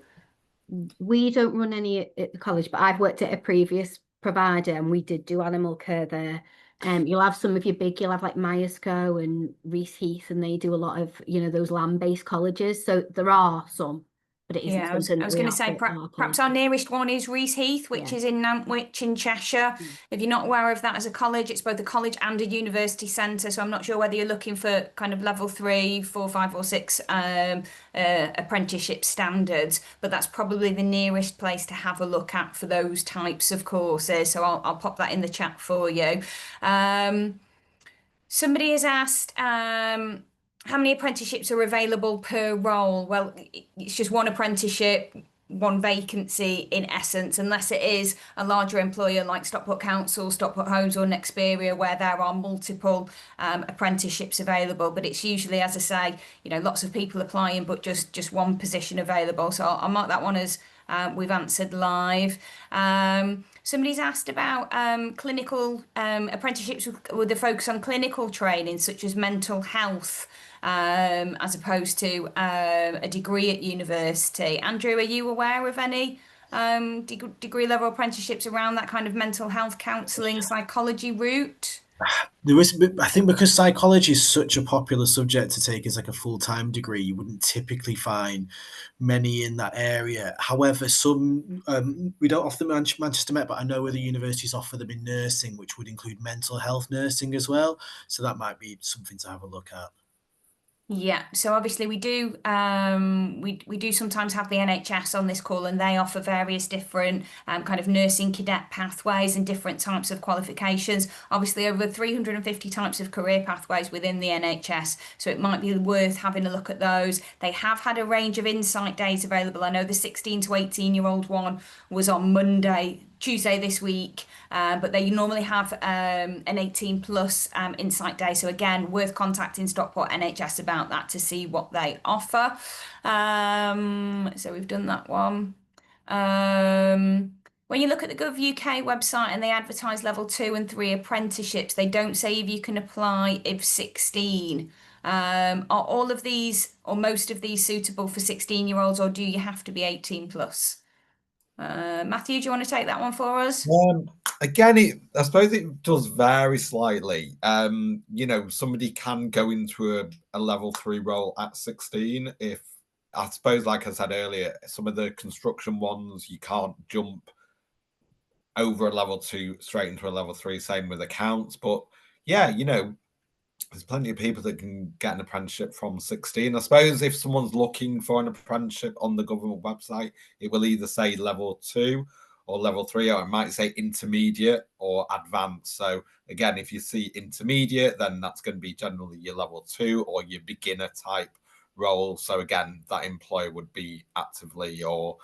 We don't run any at the college, but I've worked at a previous provider and we did do animal care there. You'll have some of your you'll have like Myerscough and Reese Heath, and they do a lot of, those land-based colleges. So there are some, but it isn't something I was going to say perhaps our nearest one is Reese Heath, which is in Nantwich in Cheshire. If you're not aware of that as a college, it's both a college and a university centre. So I'm not sure whether you're looking for kind of level 3, 4, 5 or 6 apprenticeship standards, but that's probably the nearest place to have a look at for those types of courses. So I'll pop that in the chat for you. Somebody has asked, how many apprenticeships are available per role? Well, it's just one apprenticeship, one vacancy in essence, unless it is a larger employer like Stockport Council, Stockport Homes or Nexperia, where there are multiple apprenticeships available. But it's usually, as I say, lots of people applying, but just one position available. So I'll mark that one as we've answered live. Somebody's asked about clinical apprenticeships with a focus on clinical training, such as mental health, as opposed to a degree at university. Andrew, are you aware of any degree level apprenticeships around that kind of mental health counselling, psychology route? There is, I think, because psychology is such a popular subject to take as like a full-time degree, you wouldn't typically find many in that area. However, some we don't offer them at Manchester Met, but I know other universities offer them in nursing, which would include mental health nursing as well. So that might be something to have a look at. Yeah, so obviously we do we do sometimes have the NHS on this call, and they offer various different kind of nursing cadet pathways and different types of qualifications. Obviously over 350 types of career pathways within the NHS, so it might be worth having a look at those. They have had a range of insight days available. I know the 16 to 18-year-old one was on Tuesday this week, but they normally have an 18 plus insight day. So again, worth contacting Stockport NHS about that to see what they offer. So we've done that one. When you look at the Gov UK website and they advertise level 2 and 3 apprenticeships, they don't say if you can apply if 16. Are all of these or most of these suitable for 16-year-olds, or do you have to be 18 plus? Matthew, do you want to take that one for us? Again, I suppose it does vary slightly. Somebody can go into a level 3 role at 16 if, I suppose, like I said earlier, some of the construction ones, you can't jump over a level 2 straight into a level 3, same with accounts. But yeah, there's plenty of people that can get an apprenticeship from 16. I suppose if someone's looking for an apprenticeship on the government website, it will either say level 2 or level 3, or it might say intermediate or advanced. So again, if you see intermediate, then that's going to be generally your level 2 or your beginner type role. So again, that employer would be actively or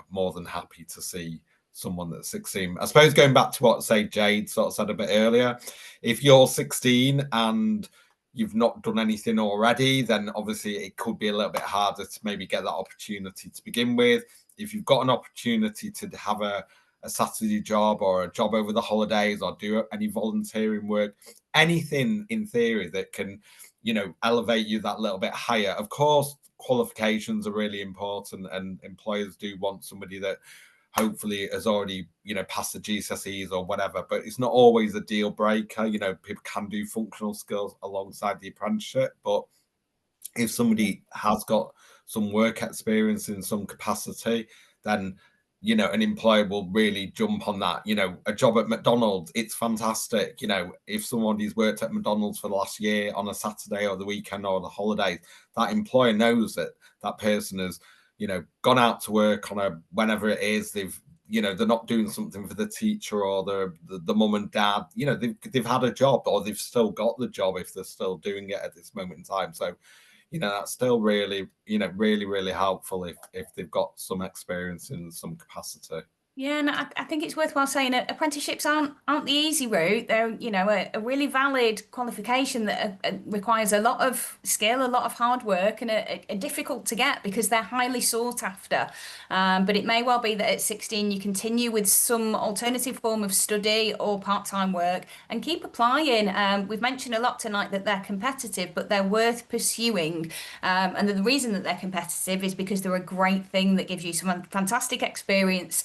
more than happy to see someone that's 16. I suppose going back to what, say, Jade sort of said a bit earlier, if you're 16 and you've not done anything already, then obviously it could be a little bit harder to maybe get that opportunity to begin with. If you've got an opportunity to have a Saturday job or a job over the holidays or do any volunteering work, anything in theory that can, elevate you that little bit higher. Of course, qualifications are really important, and employers do want somebody that hopefully has already passed the GCSEs or whatever, but it's not always a deal breaker. People can do functional skills alongside the apprenticeship, but if somebody has got some work experience in some capacity, then an employer will really jump on that. A job at McDonald's, it's fantastic. If somebody's worked at McDonald's for the last year on a Saturday or the weekend or the holidays, that employer knows that that person has gone out to work on a whenever it is. They're not doing something for the teacher or the mum and dad. They've had a job, or they've still got the job if they're still doing it at this moment in time. So that's still really really helpful if they've got some experience in some capacity. Yeah, and I think it's worthwhile saying that apprenticeships aren't the easy route. They're, a really valid qualification that requires a lot of skill, a lot of hard work, and are difficult to get because they're highly sought after. But it may well be that at 16 you continue with some alternative form of study or part-time work and keep applying. We've mentioned a lot tonight that they're competitive, but they're worth pursuing. And the reason that they're competitive is because they're a great thing that gives you some fantastic experience.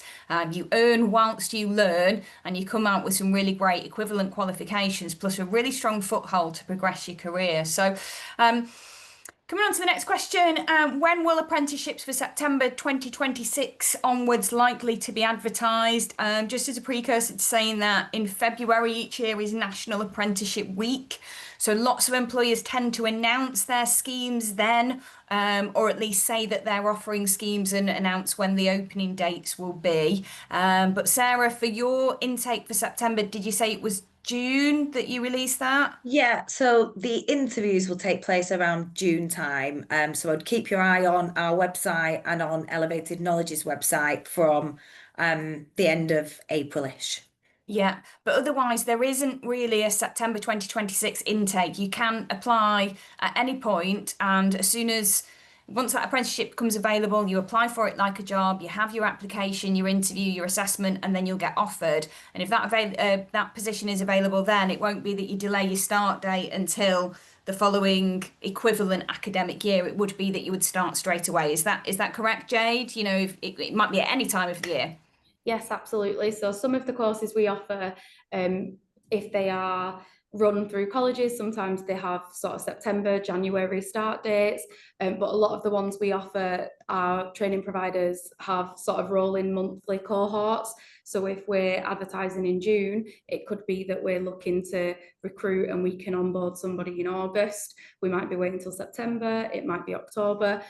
You earn whilst you learn, and you come out with some really great equivalent qualifications, plus a really strong foothold to progress your career. So, coming on to the next question, when will apprenticeships for September 2026 onwards likely to be advertised? Just as a precursor to saying that, in February each year is National Apprenticeship Week. So lots of employers tend to announce their schemes then, or at least say that they're offering schemes and announce when the opening dates will be. But Sarah, for your intake for September, did you say it was June that you released that? Yeah, so the interviews will take place around June time. So I'd keep your eye on our website and on Elevated Knowledge's website from the end of April-ish. Yeah, but otherwise there isn't really a September 2026 intake. You can apply at any point, and once that apprenticeship becomes available, you apply for it like a job, you have your application, your interview, your assessment, and then you'll get offered. And if that position is available, then it won't be that you delay your start date until the following equivalent academic year. It would be that you would start straight away. Is that correct, Jade? If it might be at any time of the year. Yes, absolutely. So some of the courses we offer, if they are run through colleges. Sometimes they have sort of September, January start dates, but a lot of the ones we offer, our training providers have sort of rolling monthly cohorts. So if we're advertising in June, it could be that we're looking to recruit and we can onboard somebody in August. We might be waiting until September, it might be October.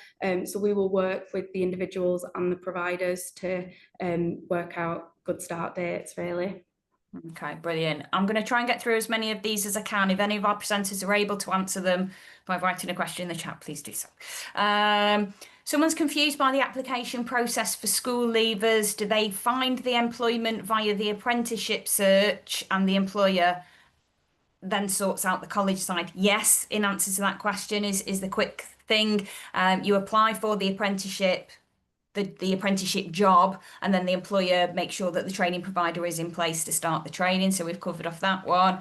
So we will work with the individuals and the providers to work out good start dates, really. Okay, brilliant. I'm going to try and get through as many of these as I can. If any of our presenters are able to answer them by writing a question in the chat, please do so. Someone's confused by the application process for school leavers. Do they find the employment via the apprenticeship search and the employer then sorts out the college side? Yes, in answer to that question is the quick thing. You apply for the apprenticeship, the apprenticeship job, and then the employer makes sure that the training provider is in place to start the training. So we've covered off that one.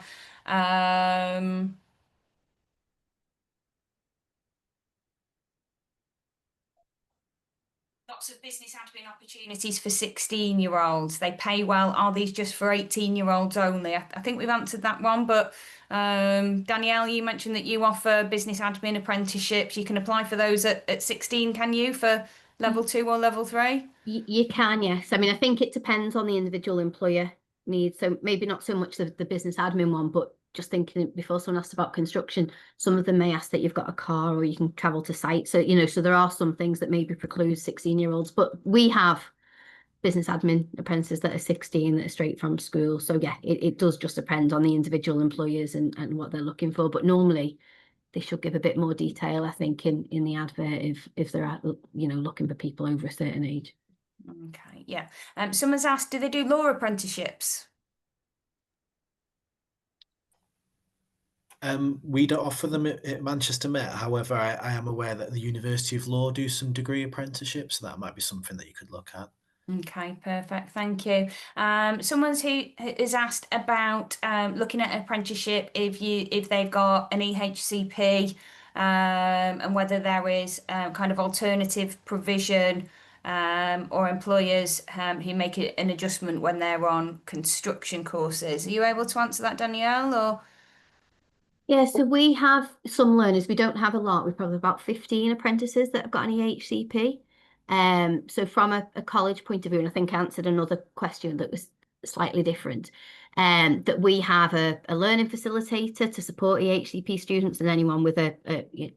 Lots of business admin opportunities for 16-year-olds. They pay well. Are these just for 18-year-olds only? I think we've answered that one, but Danielle, you mentioned that you offer business admin apprenticeships. You can apply for those at 16, can you, for level 2 or level 3? You can, yes. I mean, I think it depends on the individual employer needs. So maybe not so much the business admin one, but just thinking before someone asked about construction, some of them may ask that you've got a car or you can travel to site. So, so there are some things that maybe preclude 16-year-olds, but we have business admin apprentices that are 16 that are straight from school. So yeah, it does just depend on the individual employers and what they're looking for. But normally they should give a bit more detail, I think, in the advert if they're looking for people over a certain age. Okay, yeah. Someone's asked, do they do law apprenticeships? We don't offer them at Manchester Met. However, I am aware that the University of Law do some degree apprenticeships, so that might be something that you could look at. Okay, perfect. Thank you. Someone's who is asked about looking at an apprenticeship if they've got an EHCP and whether there is kind of alternative provision or employers who make an adjustment when they're on construction courses. Are you able to answer that, Danielle, or? Yeah, so we have some learners. We don't have a lot. We've probably about 15 apprentices that have got an EHCP. So from a college point of view, and I think I answered another question that was slightly different, that we have a learning facilitator to support EHCP students and anyone with an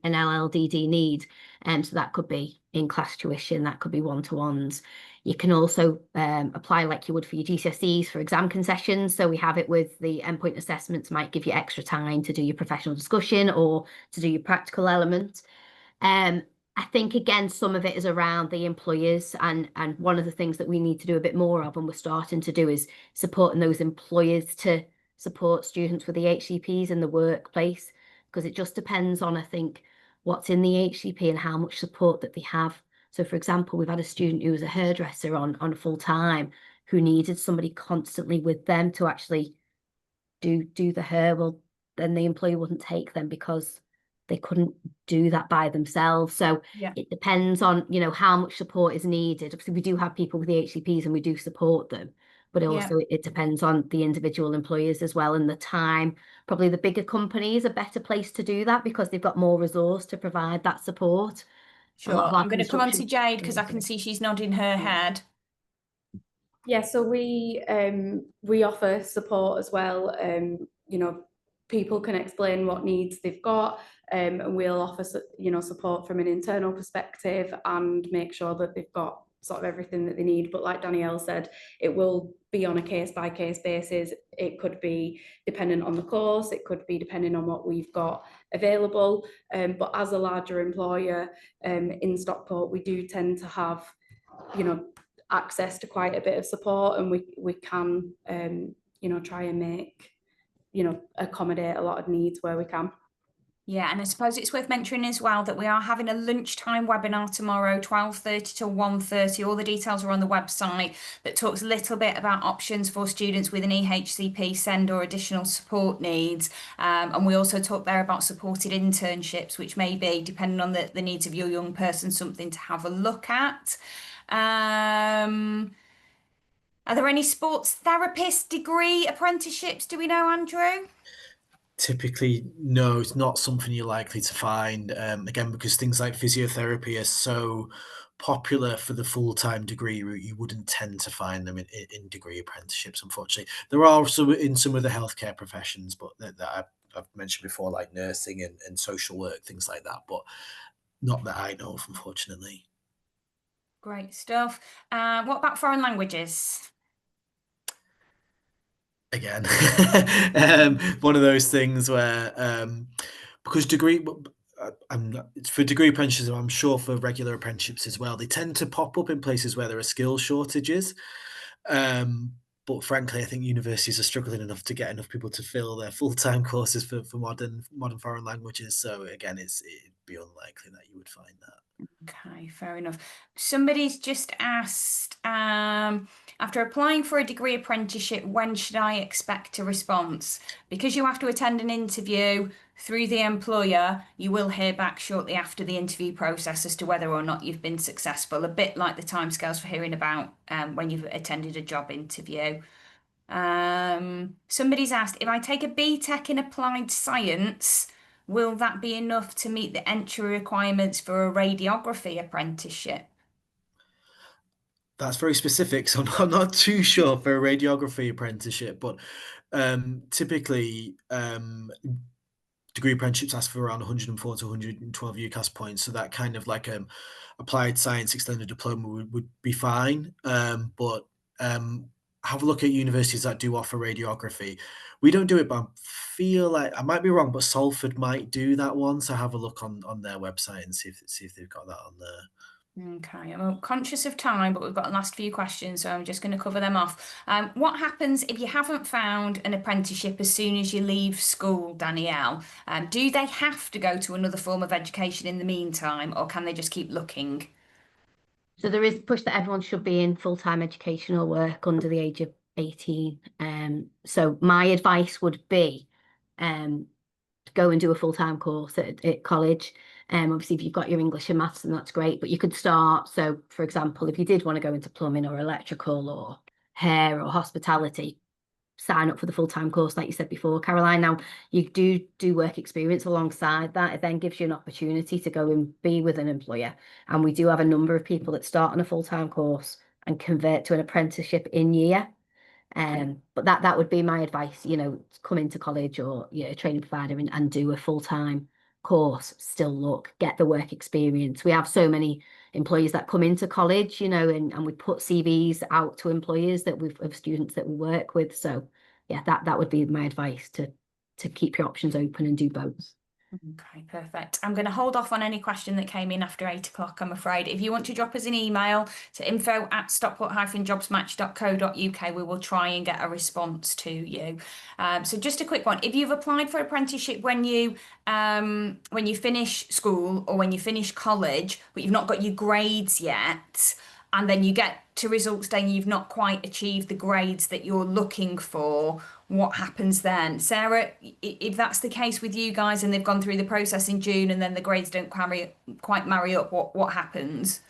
LLDD need. So that could be in-class tuition, that could be one-to-ones. You can also apply like you would for your GCSEs for exam concessions. So we have it with the endpoint assessments, might give you extra time to do your professional discussion or to do your practical element. I think, again, some of it is around the employers, and one of the things that we need to do a bit more of, and we're starting to do, is supporting those employers to support students with the HCPs in the workplace, because it just depends on, I think, what's in the HCP and how much support that they have. So, for example, we've had a student who was a hairdresser on full time who needed somebody constantly with them to actually do the hair. Well, then the employer wouldn't take them because they couldn't do that by themselves. So Yeah. it depends on, how much support is needed. Obviously, we do have people with the HCPs and we do support them, but also it depends on the individual employers as well and the time. Probably the bigger companies are better placed to do that because they've got more resource to provide that support. Sure. I'm going to come on to Jade because I can see she's nodding her head. Yeah, so we offer support as well. People can explain what needs they've got, and we'll offer support from an internal perspective and make sure that they've got sort of everything that they need. But like Danielle said, it will be on a case-by-case basis. It could be dependent on the course, it could be depending on what we've got available. But as a larger employer in Stockport, we do tend to have, access to quite a bit of support, and we can try and make accommodate a lot of needs where we can. Yeah, and I suppose it's worth mentioning as well that we are having a lunchtime webinar tomorrow, 12:30 to 1:30. All the details are on the website, that talks a little bit about options for students with an EHCP, SEND or additional support needs. And we also talk there about supported internships, which may be, depending on the needs of your young person, something to have a look at. Are there any sports therapist degree apprenticeships? Do we know, Andrew? Typically, no, it's not something you're likely to find. Again, because things like physiotherapy are so popular for the full-time degree route, you wouldn't tend to find them in degree apprenticeships, unfortunately. There are some in some of the healthcare professions, but that I've mentioned before, like nursing and social work, things like that, but not that I know of, unfortunately. Great stuff. What about foreign languages? Again, one of those things where because it's for degree apprenticeships, I'm sure for regular apprenticeships as well, they tend to pop up in places where there are skill shortages. But frankly, I think universities are struggling enough to get enough people to fill their full-time courses for modern foreign languages. So again, it'd be unlikely that you would find that. Okay, fair enough. Somebody's just asked, after applying for a degree apprenticeship, when should I expect a response? Because you have to attend an interview through the employer, you will hear back shortly after the interview process as to whether or not you've been successful, a bit like the timescales for hearing about when you've attended a job interview. Somebody's asked, if I take a BTEC in applied science, will that be enough to meet the entry requirements for a radiography apprenticeship? That's very specific, so I'm not too sure for a radiography apprenticeship, but typically degree apprenticeships ask for around 104 to 112 UCAS points, so that kind of like applied science extended diploma would be fine. But have a look at universities that do offer radiography. We don't do it, but I feel like I might be wrong, but Salford might do that one. So have a look on their website and see if they've got that on there. Okay, I'm conscious of time, but we've got the last few questions, so I'm just going to cover them off. What happens if you haven't found an apprenticeship as soon as you leave school, Danielle? Do they have to go to another form of education in the meantime, or can they just keep looking? So there is push that everyone should be in full-time educational work under the age of 18. So my advice would be go and do a full-time course at college. Obviously, if you've got your English and maths, then that's great. But you could start. So, for example, if you did want to go into plumbing or electrical or hair or hospitality, sign up for the full-time course, like you said before, Caroline. Now, you do work experience alongside that. It then gives you an opportunity to go and be with an employer. And we do have a number of people that start on a full-time course and convert to an apprenticeship in year. But that would be my advice, come into college or a training provider and do a full-time course, still look, get the work experience. We have so many employees that come into college, and we put CVs out to employers of students that we work with. So yeah, that would be my advice to keep your options open and do both. Okay, perfect. I'm going to hold off on any question that came in after 8 o'clock, I'm afraid. If you want to drop us an email to info@stockport-jobsmatch.co.uk, we will try and get a response to you. So just a quick one. If you've applied for apprenticeship when you finish school or when you finish college, but you've not got your grades yet, and then you get to results day and you've not quite achieved the grades that you're looking for, what happens then? Sarah, if that's the case with you guys and they've gone through the process in June and then the grades don't quite marry up, what happens?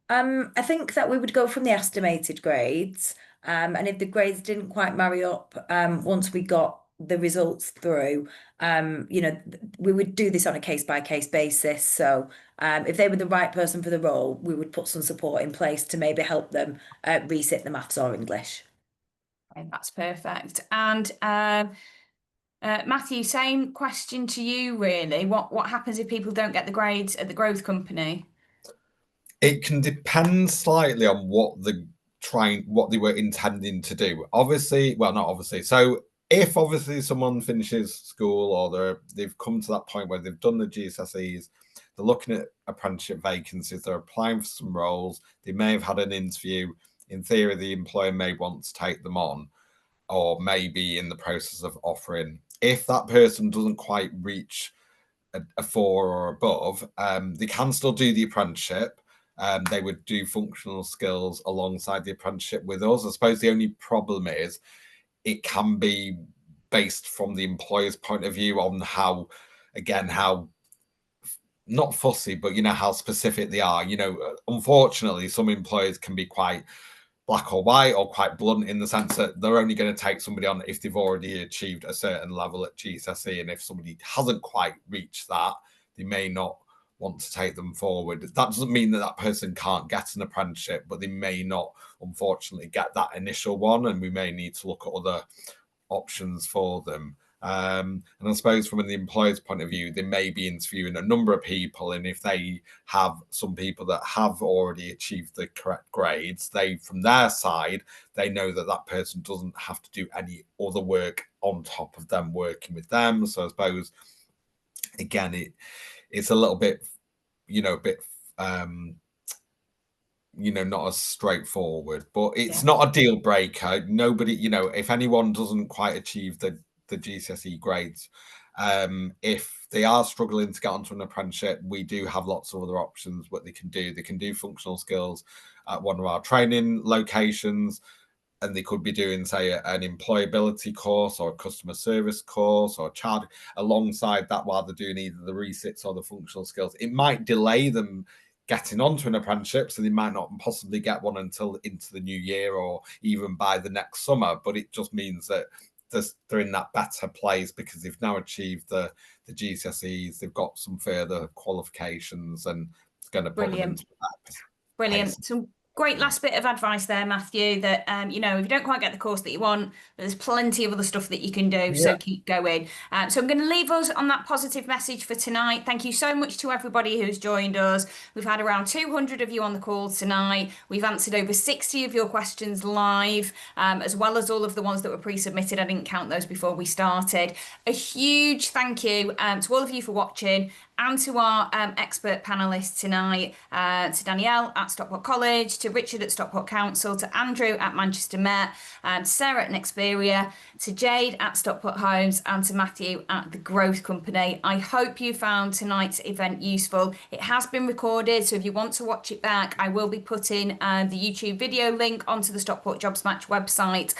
I think that we would go from the estimated grades, and if the grades didn't quite marry up, once we got the results through, we would do this on a case-by-case basis. So if they were the right person for the role, we would put some support in place to maybe help them resit the maths or English. Okay, that's perfect. And Matthew, same question to you, really. What happens if people don't get the grades at the growth company? It can depend slightly on what they were intending to do. Obviously, well, not obviously. So if obviously someone finishes school or they've come to that point where they've done the GCSEs, they're looking at apprenticeship vacancies, they're applying for some roles, they may have had an interview. In theory, the employer may want to take them on, or maybe in the process of offering. If that person doesn't quite reach a 4 or above, they can still do the apprenticeship. They would do functional skills alongside the apprenticeship with us. I suppose the only problem is it can be based from the employer's point of view on how not fussy, but how specific they are. Unfortunately, some employers can be quite black or white or quite blunt in the sense that they're only going to take somebody on if they've already achieved a certain level at GCSE. And if somebody hasn't quite reached that, they may not want to take them forward. That doesn't mean that that person can't get an apprenticeship, but they may not, unfortunately, get that initial one. And we may need to look at other options for them. And I suppose from the employer's point of view, they may be interviewing a number of people, and if they have some people that have already achieved the correct grades, they, from their side, they know that that person doesn't have to do any other work on top of them working with them. So I suppose, again, it's a little bit, not as straightforward, but it's not a deal breaker. Nobody, if anyone doesn't quite achieve the GCSE grades, if they are struggling to get onto an apprenticeship, we do have lots of other options what they can do. They can do functional skills at one of our training locations, and they could be doing, say, an employability course or a customer service course or child alongside that while they're doing either the resits or the functional skills. It might delay them getting onto an apprenticeship, so they might not possibly get one until into the new year or even by the next summer, but it just means that they're in that better place because they've now achieved the GCSEs, they've got some further qualifications, and it's going to put them into that. Brilliant. Some great last bit of advice there, Matthew, that, if you don't quite get the course that you want, there's plenty of other stuff that you can do, so keep going. So I'm going to leave us on that positive message for tonight. Thank you so much to everybody who's joined us. We've had around 200 of you on the call tonight. We've answered over 60 of your questions live, as well as all of the ones that were pre-submitted. I didn't count those before we started. A huge thank you to all of you for watching, and to our expert panellists tonight, to Danielle at Stockport College, to Richard at Stockport Council, to Andrew at Manchester Met, to Sarah at Nexperia, to Jade at Stockport Homes, and to Matthew at The Growth Company. I hope you found tonight's event useful. It has been recorded, so if you want to watch it back, I will be putting the YouTube video link onto the Stockport Jobs Match website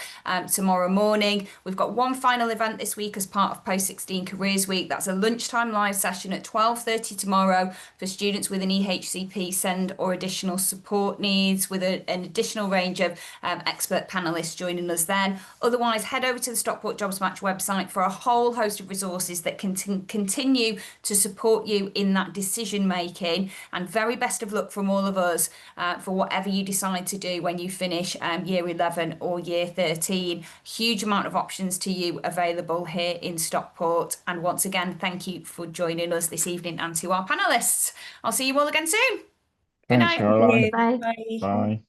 tomorrow morning. We've got one final event this week as part of Post-16 Careers Week. That's a lunchtime live session at 12:30 tomorrow for students with an EHCP SEND or additional support needs, with an additional range of expert panellists joining us then. Otherwise, head over to the Stockport Jobs Match website for a whole host of resources that can continue to support you in that decision making. And very best of luck from all of us for whatever you decide to do when you finish year 11 or year 13. Huge amount of options to you available here in Stockport. And once again, thank you for joining us this evening, and to our panellists. I'll see you all again soon. Good Thanks, night. Caroline. Bye. Bye.